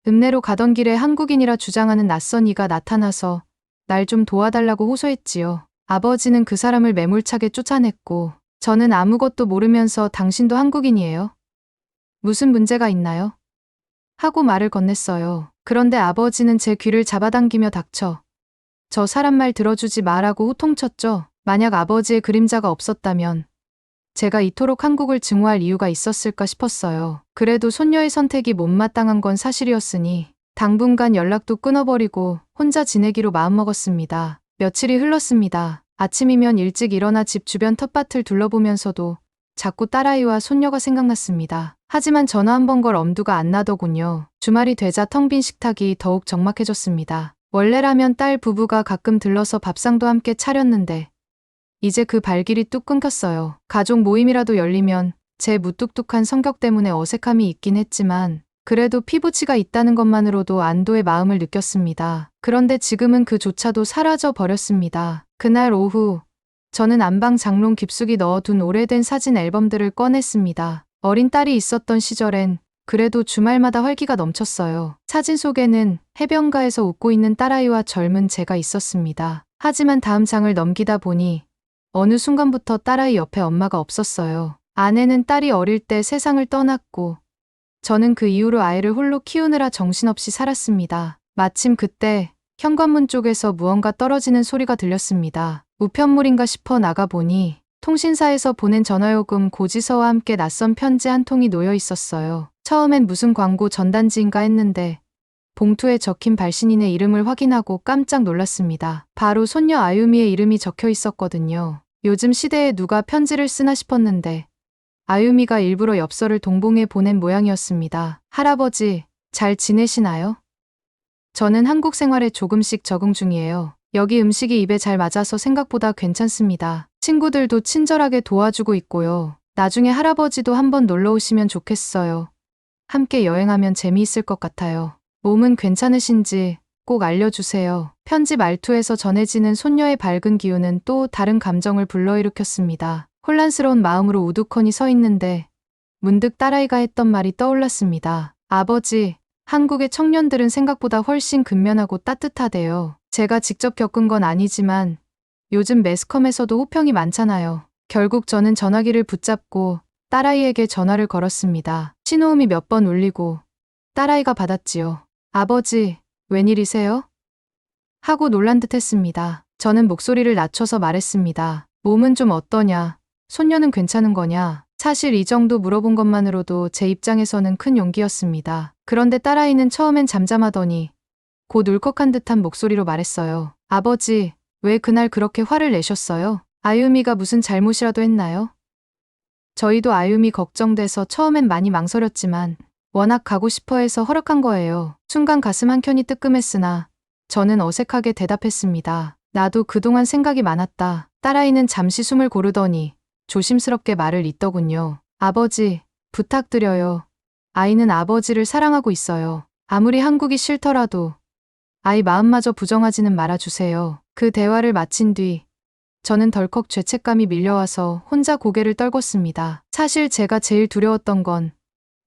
[SPEAKER 2] 읍내로 가던 길에 한국인이라 주장하는 낯선 이가 나타나서 날 좀 도와달라고 호소했지요. 아버지는 그 사람을 매몰차게 쫓아냈고 저는 아무것도 모르면서 당신도 한국인이에요? 무슨 문제가 있나요? 하고 말을 건넸어요. 그런데 아버지는 제 귀를 잡아당기며 닥쳐 저 사람 말 들어주지 마라고 호통쳤죠. 만약 아버지의 그림자가 없었다면 제가 이토록 한국을 증오할 이유가 있었을까 싶었어요. 그래도 손녀의 선택이 못마땅한 건 사실이었으니 당분간 연락도 끊어버리고 혼자 지내기로 마음먹었습니다. 며칠이 흘렀습니다. 아침이면 일찍 일어나 집 주변 텃밭을 둘러보면서도 자꾸 딸아이와 손녀가 생각났습니다. 하지만 전화 한 번 걸 엄두가 안 나더군요. 주말이 되자 텅 빈 식탁이 더욱 적막해졌습니다. 원래라면 딸 부부가 가끔 들러서 밥상도 함께 차렸는데 이제 그 발길이 뚝 끊겼어요. 가족 모임이라도 열리면 제 무뚝뚝한 성격 때문에 어색함이 있긴 했지만 그래도 피부치가 있다는 것만으로도 안도의 마음을 느꼈습니다. 그런데 지금은 그조차도 사라져 버렸습니다. 그날 오후 저는 안방 장롱 깊숙이 넣어둔 오래된 사진 앨범들을 꺼냈습니다. 어린 딸이 있었던 시절엔 그래도 주말마다 활기가 넘쳤어요. 사진 속에는 해변가에서 웃고 있는 딸아이와 젊은 제가 있었습니다. 하지만 다음 장을 넘기다 보니 어느 순간부터 딸아이 옆에 엄마가 없었어요. 아내는 딸이 어릴 때 세상을 떠났고 저는 그 이후로 아이를 홀로 키우느라 정신없이 살았습니다. 마침 그때 현관문 쪽에서 무언가 떨어지는 소리가 들렸습니다. 우편물인가 싶어 나가보니 통신사에서 보낸 전화요금 고지서와 함께 낯선 편지 한 통이 놓여 있었어요. 처음엔 무슨 광고 전단지인가 했는데 봉투에 적힌 발신인의 이름을 확인하고 깜짝 놀랐습니다. 바로 손녀 아유미의 이름이 적혀 있었거든요. 요즘 시대에 누가 편지를 쓰나 싶었는데 아유미가 일부러 엽서를 동봉해 보낸 모양이었습니다. 할아버지, 잘 지내시나요? 저는 한국 생활에 조금씩 적응 중이에요. 여기 음식이 입에 잘 맞아서 생각보다 괜찮습니다. 친구들도 친절하게 도와주고 있고요. 나중에 할아버지도 한번 놀러 오시면 좋겠어요. 함께 여행하면 재미있을 것 같아요. 몸은 괜찮으신지 꼭 알려주세요. 편지 말투에서 전해지는 손녀의 밝은 기운은 또 다른 감정을 불러일으켰습니다. 혼란스러운 마음으로 우두커니 서 있는데 문득 딸아이가 했던 말이 떠올랐습니다. 아버지, 한국의 청년들은 생각보다 훨씬 근면하고 따뜻하대요. 제가 직접 겪은 건 아니지만 요즘 매스컴에서도 호평이 많잖아요. 결국 저는 전화기를 붙잡고 딸아이에게 전화를 걸었습니다. 신호음이 몇 번 울리고 딸아이가 받았지요. 아버지, 웬일이세요? 하고 놀란 듯 했습니다. 저는 목소리를 낮춰서 말했습니다. 몸은 좀 어떠냐? 손녀는 괜찮은 거냐? 사실 이 정도 물어본 것만으로도 제 입장에서는 큰 용기였습니다. 그런데 딸아이는 처음엔 잠잠하더니 곧 울컥한 듯한 목소리로 말했어요. 아버지, 왜 그날 그렇게 화를 내셨어요? 아유미가 무슨 잘못이라도 했나요? 저희도 아유미 걱정돼서 처음엔 많이 망설였지만 워낙 가고 싶어 해서 허락한 거예요. 순간 가슴 한켠이 뜨끔했으나 저는 어색하게 대답했습니다. 나도 그동안 생각이 많았다. 딸아이는 잠시 숨을 고르더니 조심스럽게 말을 잇더군요. 아버지, 부탁드려요. 아이는 아버지를 사랑하고 있어요. 아무리 한국이 싫더라도 아이 마음마저 부정하지는 말아주세요. 그 대화를 마친 뒤 저는 덜컥 죄책감이 밀려와서 혼자 고개를 떨궜습니다. 사실 제가 제일 두려웠던 건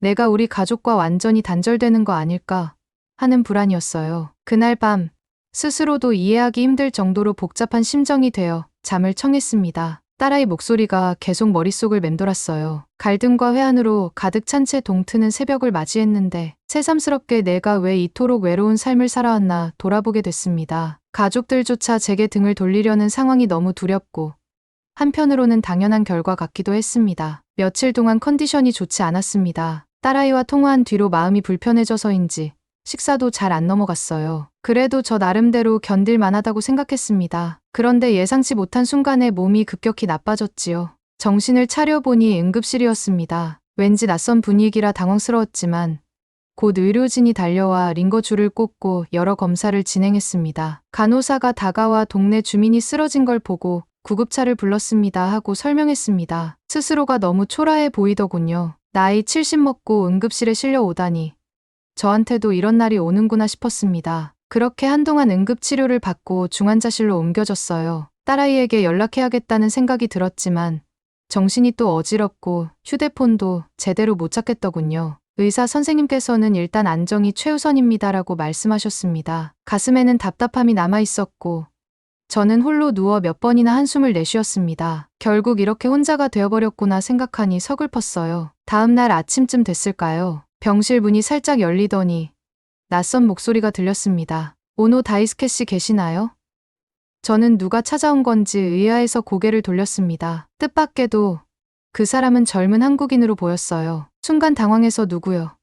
[SPEAKER 2] 내가 우리 가족과 완전히 단절되는 거 아닐까 하는 불안이었어요. 그날 밤 스스로도 이해하기 힘들 정도로 복잡한 심정이 되어 잠을 청했습니다. 딸아이 목소리가 계속 머릿속을 맴돌았어요. 갈등과 회한으로 가득 찬 채 동트는 새벽을 맞이했는데 새삼스럽게 내가 왜 이토록 외로운 삶을 살아왔나 돌아보게 됐습니다. 가족들조차 제게 등을 돌리려는 상황이 너무 두렵고 한편으로는 당연한 결과 같기도 했습니다. 며칠 동안 컨디션이 좋지 않았습니다. 딸아이와 통화한 뒤로 마음이 불편해져서인지 식사도 잘 안 넘어갔어요. 그래도 저 나름대로 견딜 만하다고 생각했습니다. 그런데 예상치 못한 순간에 몸이 급격히 나빠졌지요. 정신을 차려보니 응급실이었습니다. 왠지 낯선 분위기라 당황스러웠지만 곧 의료진이 달려와 링거줄을 꽂고 여러 검사를 진행했습니다. 간호사가 다가와 동네 주민이 쓰러진 걸 보고 구급차를 불렀습니다 하고 설명했습니다. 스스로가 너무 초라해 보이더군요. 나이 70 먹고 응급실에 실려오다니 저한테도 이런 날이 오는구나 싶었습니다. 그렇게 한동안 응급치료를 받고 중환자실로 옮겨졌어요. 딸아이에게 연락해야겠다는 생각이 들었지만 정신이 또 어지럽고 휴대폰도 제대로 못 찾겠더군요. 의사 선생님께서는 일단 안정이 최우선입니다라고 말씀하셨습니다. 가슴에는 답답함이 남아 있었고 저는 홀로 누워 몇 번이나 한숨을 내쉬었습니다. 결국 이렇게 혼자가 되어버렸구나 생각하니 서글펐어요. 다음 날 아침쯤 됐을까요? 병실 문이 살짝 열리더니 낯선 목소리가 들렸습니다. 오노 다이스케 씨 계시나요? 저는 누가 찾아온 건지 의아해서 고개를 돌렸습니다. 뜻밖에도 그 사람은 젊은 한국인으로 보였어요. 순간 당황해서 누구요?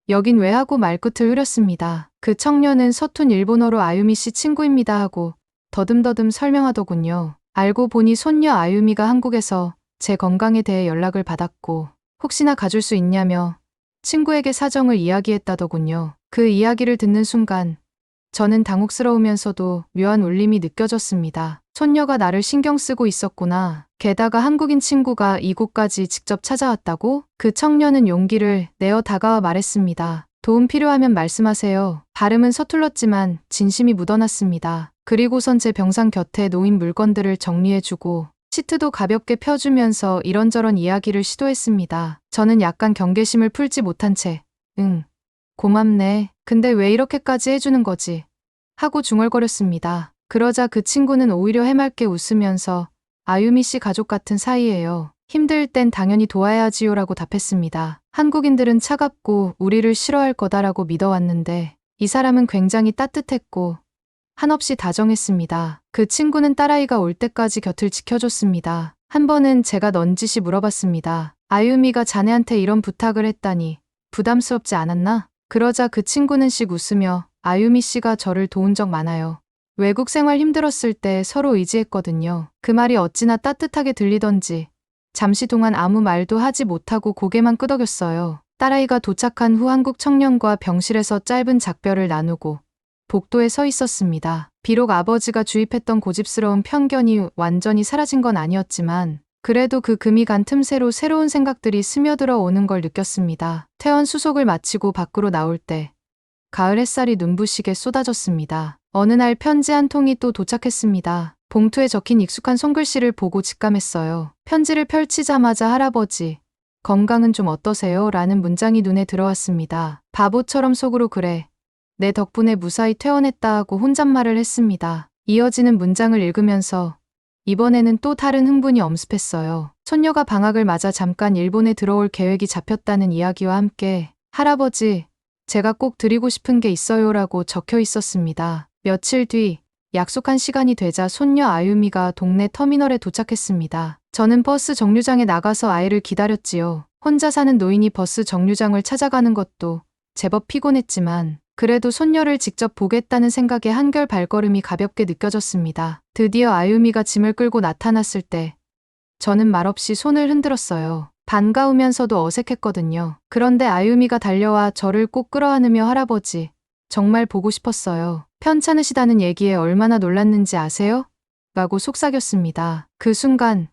[SPEAKER 2] 여긴 왜 하고 말끝을 흐렸습니다. 그 청년은 서툰 일본어로 아유미 씨 친구입니다 하고 더듬더듬 설명하더군요. 알고 보니 손녀 아유미가 한국에서 제 건강에 대해 연락을 받았고 혹시나 가줄 수 있냐며 친구에게 사정을 이야기했다더군요. 그 이야기를 듣는 순간 저는 당혹스러우면서도 묘한 울림이 느껴졌습니다. 손녀가 나를 신경 쓰고 있었구나. 게다가 한국인 친구가 이곳까지 직접 찾아왔다고? 그 청년은 용기를 내어 다가와 말했습니다. 도움 필요하면 말씀하세요. 발음은 서툴렀지만 진심이 묻어났습니다. 그리고선 제 병상 곁에 놓인 물건들을 정리해주고 시트도 가볍게 펴주면서 이런저런 이야기를 시도했습니다. 저는 약간 경계심을 풀지 못한 채 응, 고맙네. 근데 왜 이렇게까지 해주는 거지? 하고 중얼거렸습니다. 그러자 그 친구는 오히려 해맑게 웃으면서 아유미 씨 가족 같은 사이예요. 힘들 땐 당연히 도와야지요라고 답했습니다. 한국인들은 차갑고 우리를 싫어할 거다라고 믿어왔는데 이 사람은 굉장히 따뜻했고 한없이 다정했습니다. 그 친구는 딸아이가 올 때까지 곁을 지켜줬습니다. 한 번은 제가 넌지시 물어봤습니다. 아유미가 자네한테 이런 부탁을 했다니 부담스럽지 않았나? 그러자 그 친구는 씩 웃으며 아유미 씨가 저를 도운 적 많아요. 외국 생활 힘들었을 때 서로 의지했거든요. 그 말이 어찌나 따뜻하게 들리던지 잠시 동안 아무 말도 하지 못하고 고개만 끄덕였어요. 딸아이가 도착한 후 한국 청년과 병실에서 짧은 작별을 나누고 복도에 서 있었습니다. 비록 아버지가 주입했던 고집스러운 편견이 완전히 사라진 건 아니었지만 그래도 그 금이 간 틈새로 새로운 생각들이 스며들어 오는 걸 느꼈습니다. 퇴원 수속을 마치고 밖으로 나올 때 가을 햇살이 눈부시게 쏟아졌습니다. 어느 날 편지 한 통이 또 도착했습니다. 봉투에 적힌 익숙한 손글씨를 보고 직감했어요. 편지를 펼치자마자 할아버지, 건강은 좀 어떠세요? 라는 문장이 눈에 들어왔습니다. 바보처럼 속으로 그래. 내 덕분에 무사히 퇴원했다 하고 혼잣말을 했습니다. 이어지는 문장을 읽으면서 이번에는 또 다른 흥분이 엄습했어요. 손녀가 방학을 맞아 잠깐 일본에 들어올 계획이 잡혔다는 이야기와 함께 할아버지, 제가 꼭 드리고 싶은 게 있어요라고 적혀 있었습니다. 며칠 뒤 약속한 시간이 되자 손녀 아유미가 동네 터미널에 도착했습니다. 저는 버스 정류장에 나가서 아이를 기다렸지요. 혼자 사는 노인이 버스 정류장을 찾아가는 것도 제법 피곤했지만 그래도 손녀를 직접 보겠다는 생각에 한결 발걸음이 가볍게 느껴졌습니다. 드디어 아유미가 짐을 끌고 나타났을 때 저는 말없이 손을 흔들었어요. 반가우면서도 어색했거든요. 그런데 아유미가 달려와 저를 꼭 끌어안으며 할아버지, 정말 보고 싶었어요. 편찮으시다는 얘기에 얼마나 놀랐는지 아세요? 라고 속삭였습니다. 그 순간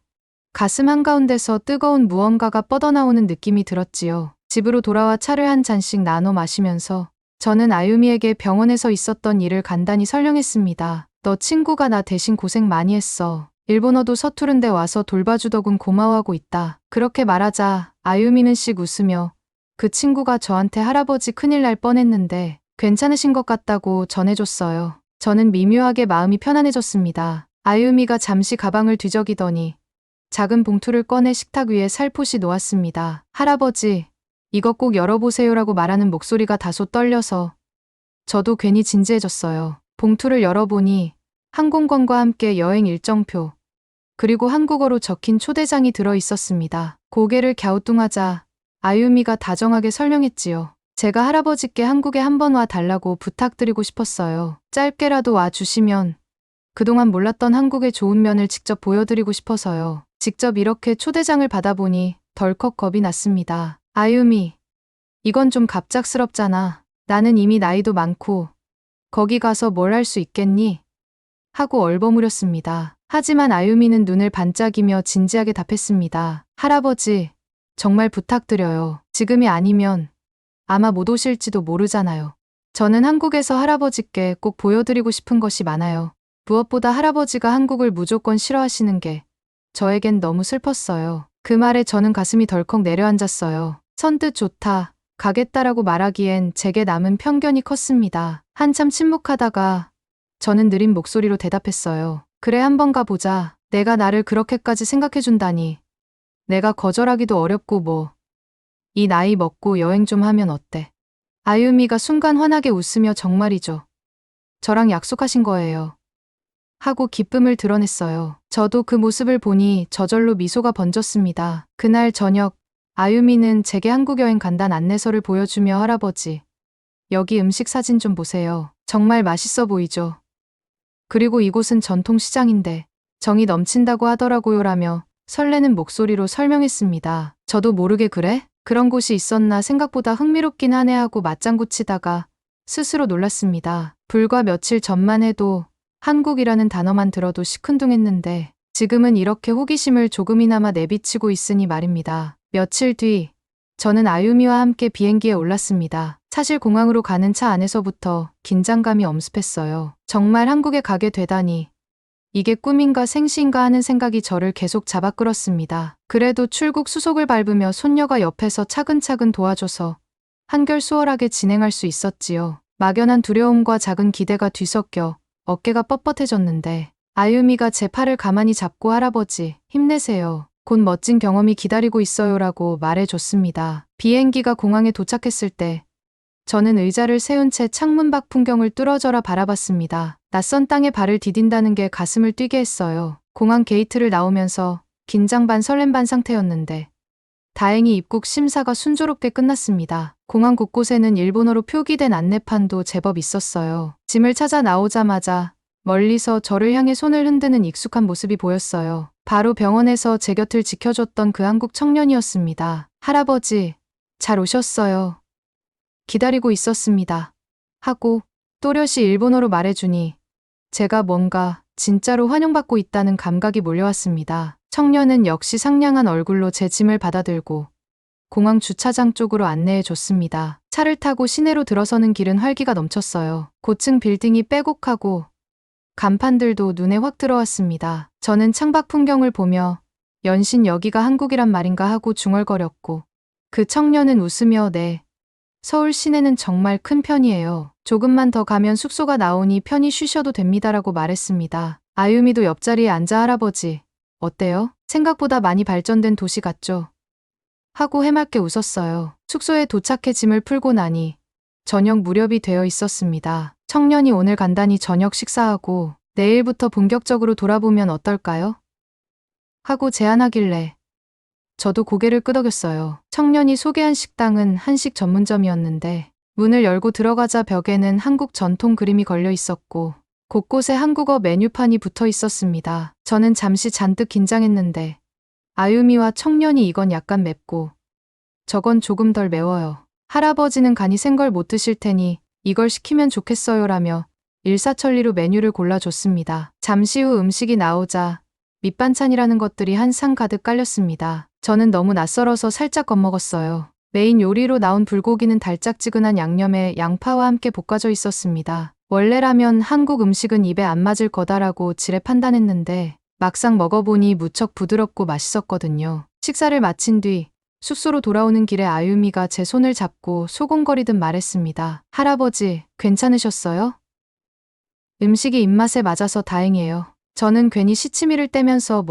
[SPEAKER 2] 가슴 한가운데서 뜨거운 무언가가 뻗어나오는 느낌이 들었지요. 집으로 돌아와 차를 한 잔씩 나눠 마시면서 저는 아유미에게 병원에서 있었던 일을 간단히 설명했습니다. 너 친구가 나 대신 고생 많이 했어. 일본어도 서투른데 와서 돌봐주더군 고마워하고 있다. 그렇게 말하자 아유미는 씩 웃으며 그 친구가 저한테 할아버지 큰일 날 뻔했는데 괜찮으신 것 같다고 전해줬어요. 저는 미묘하게 마음이 편안해졌습니다. 아유미가 잠시 가방을 뒤적이더니 작은 봉투를 꺼내 식탁 위에 살포시 놓았습니다. 할아버지, 이거 꼭 열어보세요라고 말하는 목소리가 다소 떨려서 저도 괜히 진지해졌어요. 봉투를 열어보니 항공권과 함께 여행 일정표, 그리고 한국어로 적힌 초대장이 들어 있었습니다. 고개를 갸우뚱하자 아유미가 다정하게 설명했지요. 제가 할아버지께 한국에 한번 와 달라고 부탁드리고 싶었어요. 짧게라도 와 주시면 그동안 몰랐던 한국의 좋은 면을 직접 보여드리고 싶어서요. 직접 이렇게 초대장을 받아보니 덜컥 겁이 났습니다. 아유미, 이건 좀 갑작스럽잖아. 나는 이미 나이도 많고 거기 가서 뭘 할 수 있겠니? 하고 얼버무렸습니다. 하지만 아유미는 눈을 반짝이며 진지하게 답했습니다. 할아버지, 정말 부탁드려요. 지금이 아니면 아마 못 오실지도 모르잖아요. 저는 한국에서 할아버지께 꼭 보여드리고 싶은 것이 많아요. 무엇보다 할아버지가 한국을 무조건 싫어하시는 게 저에겐 너무 슬펐어요. 그 말에 저는 가슴이 덜컥 내려앉았어요. 선뜻 좋다, 가겠다라고 말하기엔 제게 남은 편견이 컸습니다. 한참 침묵하다가 저는 느린 목소리로 대답했어요. 그래, 한번 가보자. 내가 나를 그렇게까지 생각해준다니. 내가 거절하기도 어렵고 뭐. 이 나이 먹고 여행 좀 하면 어때? 아유미가 순간 환하게 웃으며 정말이죠. 저랑 약속하신 거예요. 하고 기쁨을 드러냈어요. 저도 그 모습을 보니 저절로 미소가 번졌습니다. 그날 저녁 아유미는 제게 한국 여행 간단 안내서를 보여주며 할아버지, 여기 음식 사진 좀 보세요. 정말 맛있어 보이죠? 그리고 이곳은 전통시장인데 정이 넘친다고 하더라고요 라며 설레는 목소리로 설명했습니다. 저도 모르게 그래? 그런 곳이 있었나 생각보다 흥미롭긴 하네 하고 맞장구 치다가 스스로 놀랐습니다. 불과 며칠 전만 해도 한국이라는 단어만 들어도 시큰둥했는데 지금은 이렇게 호기심을 조금이나마 내비치고 있으니 말입니다. 며칠 뒤 저는 아유미와 함께 비행기에 올랐습니다. 사실 공항으로 가는 차 안에서부터 긴장감이 엄습했어요. 정말 한국에 가게 되다니. 이게 꿈인가 생시인가 하는 생각이 저를 계속 잡아 끌었습니다. 그래도 출국 수속을 밟으며 손녀가 옆에서 차근차근 도와줘서 한결 수월하게 진행할 수 있었지요. 막연한 두려움과 작은 기대가 뒤섞여 어깨가 뻣뻣해졌는데 아유미가 제 팔을 가만히 잡고 할아버지, 힘내세요. 곧 멋진 경험이 기다리고 있어요라고 말해줬습니다. 비행기가 공항에 도착했을 때 저는 의자를 세운 채 창문 밖 풍경을 뚫어져라 바라봤습니다. 낯선 땅에 발을 디딘다는 게 가슴을 뛰게 했어요. 공항 게이트를 나오면서 긴장 반 설렘 반 상태였는데 다행히 입국 심사가 순조롭게 끝났습니다. 공항 곳곳에는 일본어로 표기된 안내판도 제법 있었어요. 짐을 찾아 나오자마자 멀리서 저를 향해 손을 흔드는 익숙한 모습이 보였어요. 바로 병원에서 제 곁을 지켜줬던 그 한국 청년이었습니다. 할아버지, 잘 오셨어요. 기다리고 있었습니다. 하고 또렷이 일본어로 말해주니 제가 뭔가 진짜로 환영받고 있다는 감각이 몰려왔습니다. 청년은 역시 상냥한 얼굴로 제 짐을 받아들고 공항 주차장 쪽으로 안내해 줬습니다. 차를 타고 시내로 들어서는 길은 활기가 넘쳤어요. 고층 빌딩이 빼곡하고 간판들도 눈에 확 들어왔습니다. 저는 창밖 풍경을 보며 연신 여기가 한국이란 말인가 하고 중얼거렸고 그 청년은 웃으며 네. 서울 시내는 정말 큰 편이에요. 조금만 더 가면 숙소가 나오니 편히 쉬셔도 됩니다라고 말했습니다. 아유미도 옆자리에 앉아 할아버지, 어때요? 생각보다 많이 발전된 도시 같죠? 하고 해맑게 웃었어요. 숙소에 도착해 짐을 풀고 나니 저녁 무렵이 되어 있었습니다. 청년이 오늘 간단히 저녁 식사하고 내일부터 본격적으로 돌아보면 어떨까요? 하고 제안하길래 저도 고개를 끄덕였어요. 청년이 소개한 식당은 한식 전문점이었는데 문을 열고 들어가자 벽에는 한국 전통 그림이 걸려 있었고 곳곳에 한국어 메뉴판이 붙어 있었습니다. 저는 잠시 잔뜩 긴장했는데 아유미와 청년이 이건 약간 맵고 저건 조금 덜 매워요. 할아버지는 간이 센 걸 못 드실 테니 이걸 시키면 좋겠어요라며 일사천리로 메뉴를 골라줬습니다. 잠시 후 음식이 나오자 밑반찬이라는 것들이 한 상 가득 깔렸습니다. 저는 너무 낯설어서 살짝 겁먹었어요. 메인 요리로 나온 불고기는 달짝지근한 양념에 양파와 함께 볶아져 있었습니다. 원래라면 한국 음식은 입에 안 맞을 거다라고 지레 판단했는데 막상 먹어보니 무척 부드럽고 맛있었거든요. 식사를 마친 뒤 숙소로 돌아오는 길에 아유미가 제 손을 잡고 소곤거리듯 말했습니다. 할아버지, 괜찮으셨어요? 음식이 입맛에 맞아서 다행이에요. 저는 괜히 시치미를 떼면서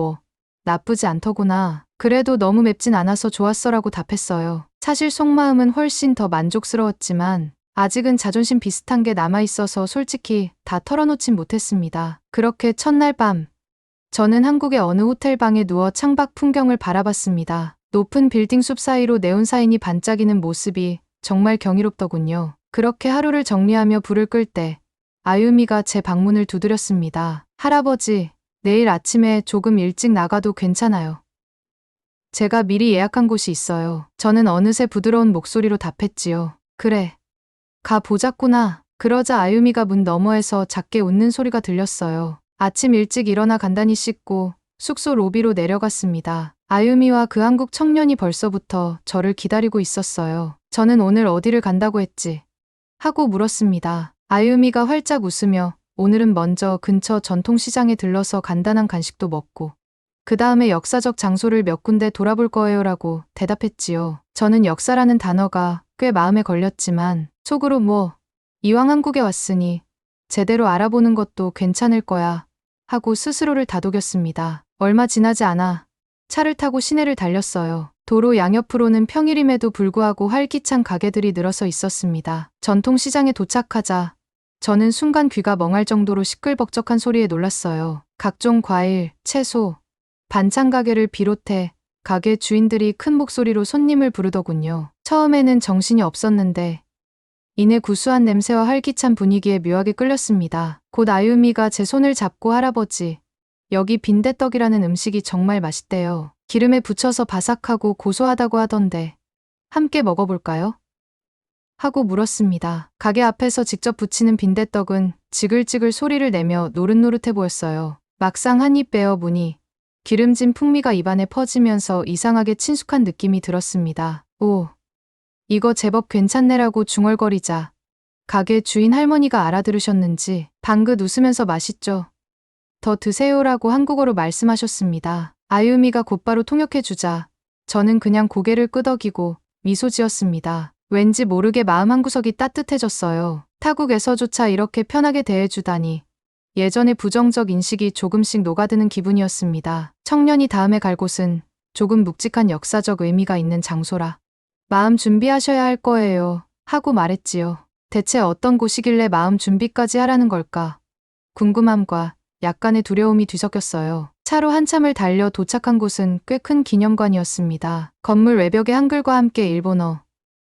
[SPEAKER 2] 나쁘지 않더구나. 그래도 너무 맵진 않아서 좋았어라고 답했어요. 사실 속마음은 훨씬 더 만족스러웠지만 아직은 자존심 비슷한 게 남아있어서 솔직히 다 털어놓진 못했습니다. 그렇게 첫날 밤, 저는 한국의 어느 호텔 방에 누워 창밖 풍경을 바라봤습니다. 높은 빌딩 숲 사이로 네온사인이 반짝이는 모습이 정말 경이롭더군요. 그렇게 하루를 정리하며 불을 끌 때 아유미가 제 방문을 두드렸습니다. 할아버지, 내일 아침에 조금 일찍 나가도 괜찮아요. 제가 미리 예약한 곳이 있어요. 저는 어느새 부드러운 목소리로 답했지요. 그래. 가 보자꾸나. 그러자 아유미가 문 너머에서 작게 웃는 소리가 들렸어요. 아침 일찍 일어나 간단히 씻고 숙소 로비로 내려갔습니다. 아유미와 그 한국 청년이 벌써부터 저를 기다리고 있었어요. 저는 오늘 어디를 간다고 했지? 하고 물었습니다. 아유미가 활짝 웃으며 오늘은 먼저 근처 전통시장에 들러서 간단한 간식도 먹고 그 다음에 역사적 장소를 몇 군데 돌아볼 거예요라고 대답했지요. 저는 역사라는 단어가 꽤 마음에 걸렸지만 속으로 이왕 한국에 왔으니 제대로 알아보는 것도 괜찮을 거야 하고 스스로를 다독였습니다. 얼마 지나지 않아 차를 타고 시내를 달렸어요. 도로 양옆으로는 평일임에도 불구하고 활기찬 가게들이 늘어서 있었습니다. 전통시장에 도착하자 저는 순간 귀가 멍할 정도로 시끌벅적한 소리에 놀랐어요. 각종 과일, 채소, 반찬 가게를 비롯해 가게 주인들이 큰 목소리로 손님을 부르더군요. 처음에는 정신이 없었는데 이내 구수한 냄새와 활기찬 분위기에 묘하게 끌렸습니다. 곧 아유미가 제 손을 잡고 할아버지, 여기 빈대떡이라는 음식이 정말 맛있대요. 기름에 붙여서 바삭하고 고소하다고 하던데 함께 먹어볼까요? 하고 물었습니다. 가게 앞에서 직접 부치는 빈대떡은 지글지글 소리를 내며 노릇노릇해 보였어요. 막상 한 입 베어 무니 기름진 풍미가 입안에 퍼지면서 이상하게 친숙한 느낌이 들었습니다. 오, 이거 제법 괜찮네라고 중얼거리자 가게 주인 할머니가 알아들으셨는지 방긋 웃으면서 맛있죠? 더 드세요라고 한국어로 말씀하셨습니다. 아유미가 곧바로 통역해주자 저는 그냥 고개를 끄덕이고 미소 지었습니다. 왠지 모르게 마음 한구석이 따뜻해졌어요. 타국에서조차 이렇게 편하게 대해주다니 예전의 부정적 인식이 조금씩 녹아드는 기분이었습니다. 청년이 다음에 갈 곳은 조금 묵직한 역사적 의미가 있는 장소라 마음 준비하셔야 할 거예요 하고 말했지요. 대체 어떤 곳이길래 마음 준비까지 하라는 걸까? 궁금함과 약간의 두려움이 뒤섞였어요. 차로 한참을 달려 도착한 곳은 꽤 큰 기념관이었습니다. 건물 외벽에 한글과 함께 일본어,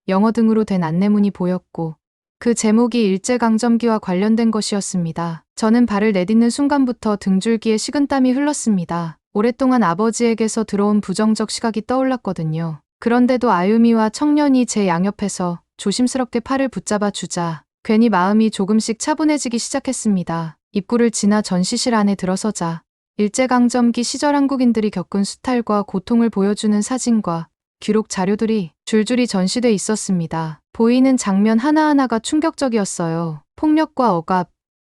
[SPEAKER 2] 영어 등으로 된 안내문이 보였고 그 제목이 일제강점기와 관련된 것이었습니다. 저는 발을 내딛는 순간부터 등줄기에 식은땀이 흘렀습니다. 오랫동안 아버지에게서 들어온 부정적 시각이 떠올랐거든요. 그런데도 아유미와 청년이 제 양옆에서 조심스럽게 팔을 붙잡아 주자 괜히 마음이 조금씩 차분해지기 시작했습니다. 입구를 지나 전시실 안에 들어서자 일제강점기 시절 한국인들이 겪은 수탈과 고통을 보여주는 사진과 기록 자료들이 줄줄이 전시돼 있었습니다. 보이는 장면 하나하나가 충격적이었어요. 폭력과 억압,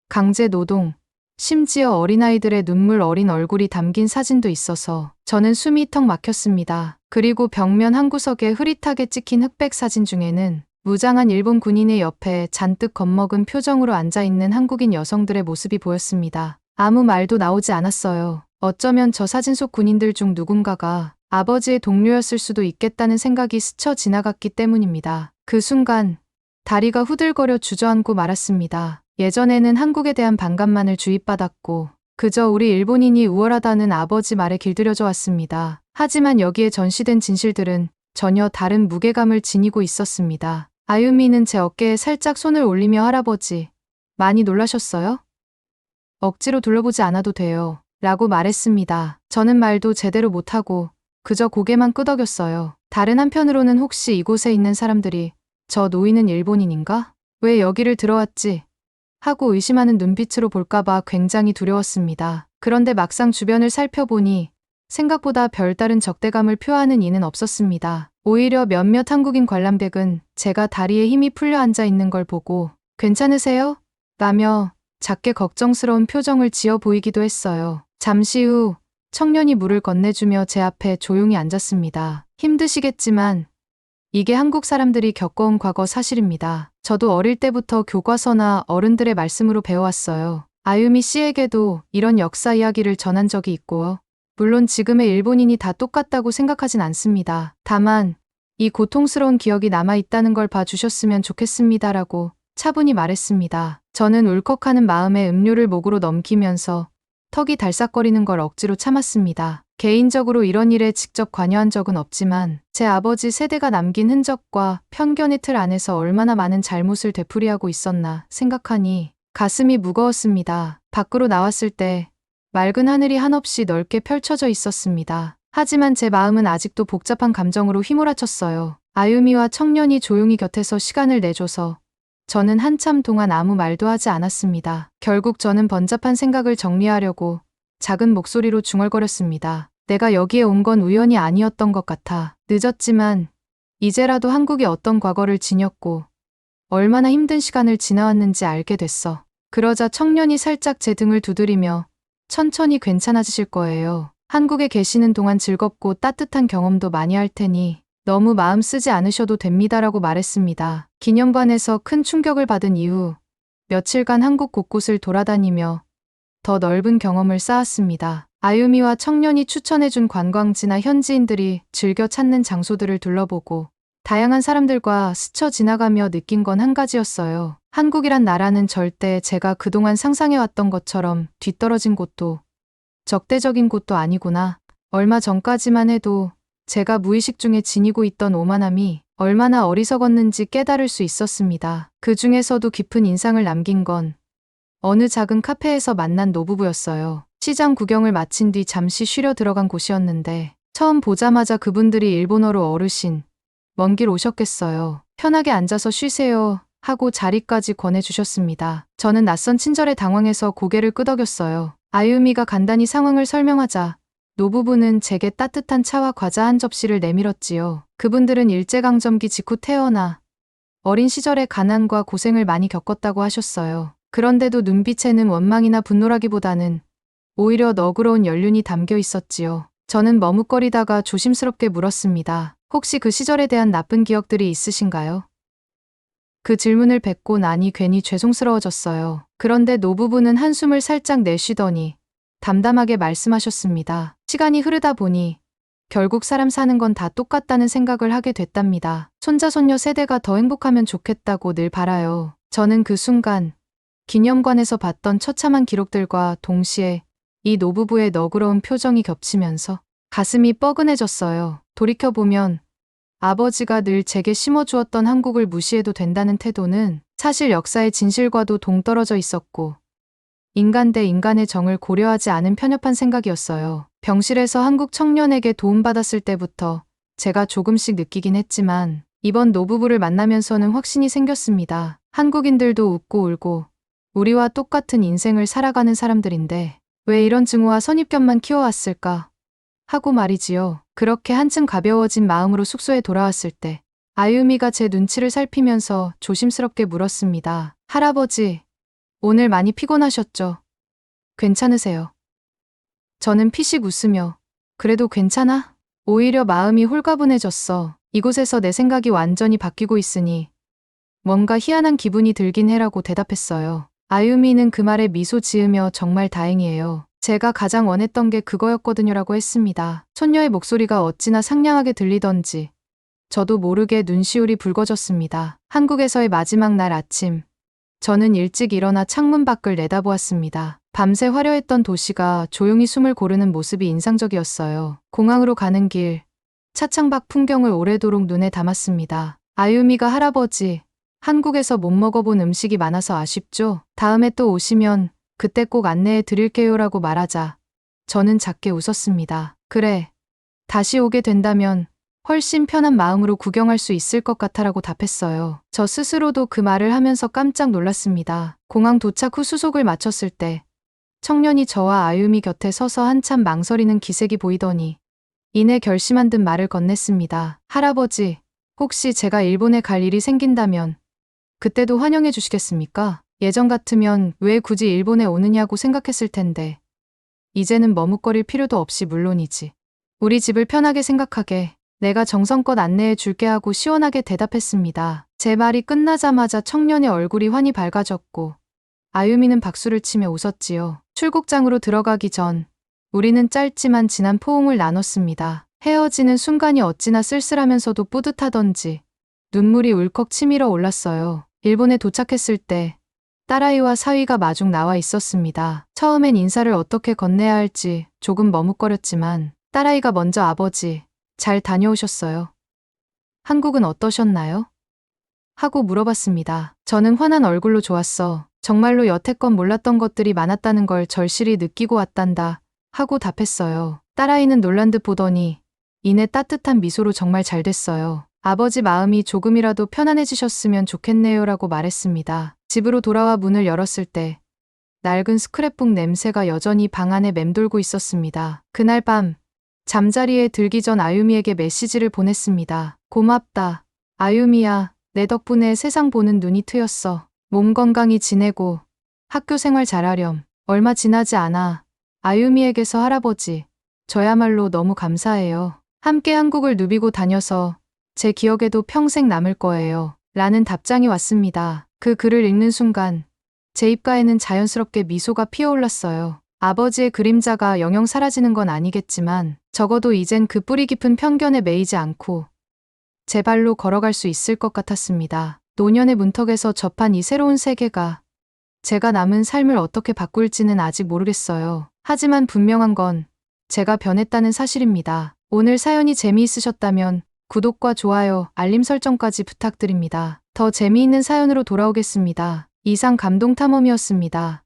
[SPEAKER 2] 강제 노동, 심지어 어린아이들의 눈물 어린 얼굴이 담긴 사진도 있어서 저는 숨이 턱 막혔습니다. 그리고 벽면 한 구석에 흐릿하게 찍힌 흑백 사진 중에는 무장한 일본 군인의 옆에 잔뜩 겁먹은 표정으로 앉아있는 한국인 여성들의 모습이 보였습니다. 아무 말도 나오지 않았어요. 어쩌면 저 사진 속 군인들 중 누군가가 아버지의 동료였을 수도 있겠다는 생각이 스쳐 지나갔기 때문입니다. 그 순간 다리가 후들거려 주저앉고 말았습니다. 예전에는 한국에 대한 반감만을 주입받았고 그저 우리 일본인이 우월하다는 아버지 말에 길들여져 왔습니다. 하지만 여기에 전시된 진실들은 전혀 다른 무게감을 지니고 있었습니다. 아유미는 제 어깨에 살짝 손을 올리며 할아버지, 많이 놀라셨어요? 억지로 둘러보지 않아도 돼요. 라고 말했습니다. 저는 말도 제대로 못하고 그저 고개만 끄덕였어요. 다른 한편으로는 혹시 이곳에 있는 사람들이 저 노인은 일본인인가? 왜 여기를 들어왔지? 하고 의심하는 눈빛으로 볼까봐 굉장히 두려웠습니다. 그런데 막상 주변을 살펴보니 생각보다 별다른 적대감을 표하는 이는 없었습니다. 오히려 몇몇 한국인 관람객은 제가 다리에 힘이 풀려 앉아 있는 걸 보고 괜찮으세요? 라며 작게 걱정스러운 표정을 지어 보이기도 했어요. 잠시 후 청년이 물을 건네주며 제 앞에 조용히 앉았습니다. 힘드시겠지만 이게 한국 사람들이 겪어온 과거 사실입니다. 저도 어릴 때부터 교과서나 어른들의 말씀으로 배워왔어요. 아유미 씨에게도 이런 역사 이야기를 전한 적이 있고요. 물론 지금의 일본인이 다 똑같다고 생각하진 않습니다. 다만 이 고통스러운 기억이 남아있다는 걸 봐주셨으면 좋겠습니다라고 차분히 말했습니다. 저는 울컥하는 마음에 음료를 목으로 넘기면서 턱이 달싹거리는 걸 억지로 참았습니다. 개인적으로 이런 일에 직접 관여한 적은 없지만 제 아버지 세대가 남긴 흔적과 편견의 틀 안에서 얼마나 많은 잘못을 되풀이하고 있었나 생각하니 가슴이 무거웠습니다. 밖으로 나왔을 때 맑은 하늘이 한없이 넓게 펼쳐져 있었습니다. 하지만 제 마음은 아직도 복잡한 감정으로 휘몰아쳤어요. 아유미와 청년이 조용히 곁에서 시간을 내줘서 저는 한참 동안 아무 말도 하지 않았습니다. 결국 저는 번잡한 생각을 정리하려고 작은 목소리로 중얼거렸습니다. 내가 여기에 온 건 우연이 아니었던 것 같아. 늦었지만 이제라도 한국이 어떤 과거를 지녔고 얼마나 힘든 시간을 지나왔는지 알게 됐어. 그러자 청년이 살짝 제 등을 두드리며 천천히 괜찮아지실 거예요. 한국에 계시는 동안 즐겁고 따뜻한 경험도 많이 할 테니 너무 마음 쓰지 않으셔도 됩니다라고 말했습니다. 기념관에서 큰 충격을 받은 이후 며칠간 한국 곳곳을 돌아다니며 더 넓은 경험을 쌓았습니다. 아유미와 청년이 추천해준 관광지나 현지인들이 즐겨 찾는 장소들을 둘러보고 다양한 사람들과 스쳐 지나가며 느낀 건 한 가지였어요. 한국이란 나라는 절대 제가 그동안 상상해왔던 것처럼 뒤떨어진 곳도 적대적인 곳도 아니구나. 얼마 전까지만 해도 제가 무의식 중에 지니고 있던 오만함이 얼마나 어리석었는지 깨달을 수 있었습니다. 그 중에서도 깊은 인상을 남긴 건 어느 작은 카페에서 만난 노부부였어요. 시장 구경을 마친 뒤 잠시 쉬려 들어간 곳이었는데 처음 보자마자 그분들이 일본어로 어르신, 먼 길 오셨겠어요. 편하게 앉아서 쉬세요 하고 자리까지 권해주셨습니다. 저는 낯선 친절에 당황해서 고개를 끄덕였어요. 아유미가 간단히 상황을 설명하자 노부부는 제게 따뜻한 차와 과자 한 접시를 내밀었지요. 그분들은 일제강점기 직후 태어나 어린 시절에 가난과 고생을 많이 겪었다고 하셨어요. 그런데도 눈빛에는 원망이나 분노라기보다는 오히려 너그러운 연륜이 담겨 있었지요. 저는 머뭇거리다가 조심스럽게 물었습니다. 혹시 그 시절에 대한 나쁜 기억들이 있으신가요? 그 질문을 뱉고 나니 괜히 죄송스러워졌어요. 그런데 노부부는 한숨을 살짝 내쉬더니 담담하게 말씀하셨습니다. 시간이 흐르다 보니 결국 사람 사는 건 다 똑같다는 생각을 하게 됐답니다. 손자 손녀 세대가 더 행복하면 좋겠다고 늘 바라요. 저는 그 순간 기념관에서 봤던 처참한 기록들과 동시에 이 노부부의 너그러운 표정이 겹치면서 가슴이 뻐근해졌어요. 돌이켜보면 아버지가 늘 제게 심어주었던 한국을 무시해도 된다는 태도는 사실 역사의 진실과도 동떨어져 있었고 인간 대 인간의 정을 고려하지 않은 편협한 생각이었어요. 병실에서 한국 청년에게 도움받았을 때부터 제가 조금씩 느끼긴 했지만 이번 노부부를 만나면서는 확신이 생겼습니다. 한국인들도 웃고 울고 우리와 똑같은 인생을 살아가는 사람들인데 왜 이런 증오와 선입견만 키워왔을까 하고 말이지요. 그렇게 한층 가벼워진 마음으로 숙소에 돌아왔을 때 아유미가 제 눈치를 살피면서 조심스럽게 물었습니다. 할아버지, 오늘 많이 피곤하셨죠? 괜찮으세요? 저는 피식 웃으며 그래도 괜찮아? 오히려 마음이 홀가분해졌어. 이곳에서 내 생각이 완전히 바뀌고 있으니 뭔가 희한한 기분이 들긴 해라고 대답했어요. 아유미는 그 말에 미소 지으며 정말 다행이에요. 제가 가장 원했던 게 그거였거든요라고 했습니다. 손녀의 목소리가 어찌나 상냥하게 들리던지 저도 모르게 눈시울이 붉어졌습니다. 한국에서의 마지막 날 아침, 저는 일찍 일어나 창문 밖을 내다보았습니다. 밤새 화려했던 도시가 조용히 숨을 고르는 모습이 인상적이었어요. 공항으로 가는 길, 차창 밖 풍경을 오래도록 눈에 담았습니다. 아유미가 할아버지, 한국에서 못 먹어본 음식이 많아서 아쉽죠? 다음에 또 오시면 그때 꼭 안내해 드릴게요라고 말하자 저는 작게 웃었습니다. 그래, 다시 오게 된다면 훨씬 편한 마음으로 구경할 수 있을 것 같아라고 답했어요. 저 스스로도 그 말을 하면서 깜짝 놀랐습니다. 공항 도착 후 수속을 마쳤을 때 청년이 저와 아유미 곁에 서서 한참 망설이는 기색이 보이더니 이내 결심한 듯 말을 건넸습니다. 할아버지, 혹시 제가 일본에 갈 일이 생긴다면 그때도 환영해 주시겠습니까? 예전 같으면 왜 굳이 일본에 오느냐고 생각했을 텐데 이제는 머뭇거릴 필요도 없이 물론이지. 우리 집을 편하게 생각하게 내가 정성껏 안내해 줄게 하고 시원하게 대답했습니다. 제 말이 끝나자마자 청년의 얼굴이 환히 밝아졌고 아유미는 박수를 치며 웃었지요. 출국장으로 들어가기 전 우리는 짧지만 진한 포옹을 나눴습니다. 헤어지는 순간이 어찌나 쓸쓸하면서도 뿌듯하던지 눈물이 울컥 치밀어 올랐어요. 일본에 도착했을 때 딸아이와 사위가 마중 나와 있었습니다. 처음엔 인사를 어떻게 건네야 할지 조금 머뭇거렸지만 딸아이가 먼저 아버지, 잘 다녀오셨어요? 한국은 어떠셨나요? 하고 물어봤습니다. 저는 환한 얼굴로 좋았어. 정말로 여태껏 몰랐던 것들이 많았다는 걸 절실히 느끼고 왔단다. 하고 답했어요. 딸아이는 놀란 듯 보더니 이내 따뜻한 미소로 정말 잘 됐어요. 아버지 마음이 조금이라도 편안해지셨으면 좋겠네요라고 말했습니다. 집으로 돌아와 문을 열었을 때 낡은 스크랩북 냄새가 여전히 방 안에 맴돌고 있었습니다. 그날 밤 잠자리에 들기 전 아유미에게 메시지를 보냈습니다. 고맙다. 아유미야, 내 덕분에 세상 보는 눈이 트였어. 몸 건강히 지내고 학교 생활 잘하렴. 얼마 지나지 않아 아유미에게서 할아버지, 저야말로 너무 감사해요. 함께 한국을 누비고 다녀서 제 기억에도 평생 남을 거예요. 라는 답장이 왔습니다. 그 글을 읽는 순간 제 입가에는 자연스럽게 미소가 피어올랐어요. 아버지의 그림자가 영영 사라지는 건 아니겠지만 적어도 이젠 그 뿌리 깊은 편견에 매이지 않고 제 발로 걸어갈 수 있을 것 같았습니다. 노년의 문턱에서 접한 이 새로운 세계가 제가 남은 삶을 어떻게 바꿀지는 아직 모르겠어요. 하지만 분명한 건 제가 변했다는 사실입니다. 오늘 사연이 재미있으셨다면 구독과 좋아요, 알림 설정까지 부탁드립니다. 더 재미있는 사연으로 돌아오겠습니다. 이상 감동탐험이었습니다.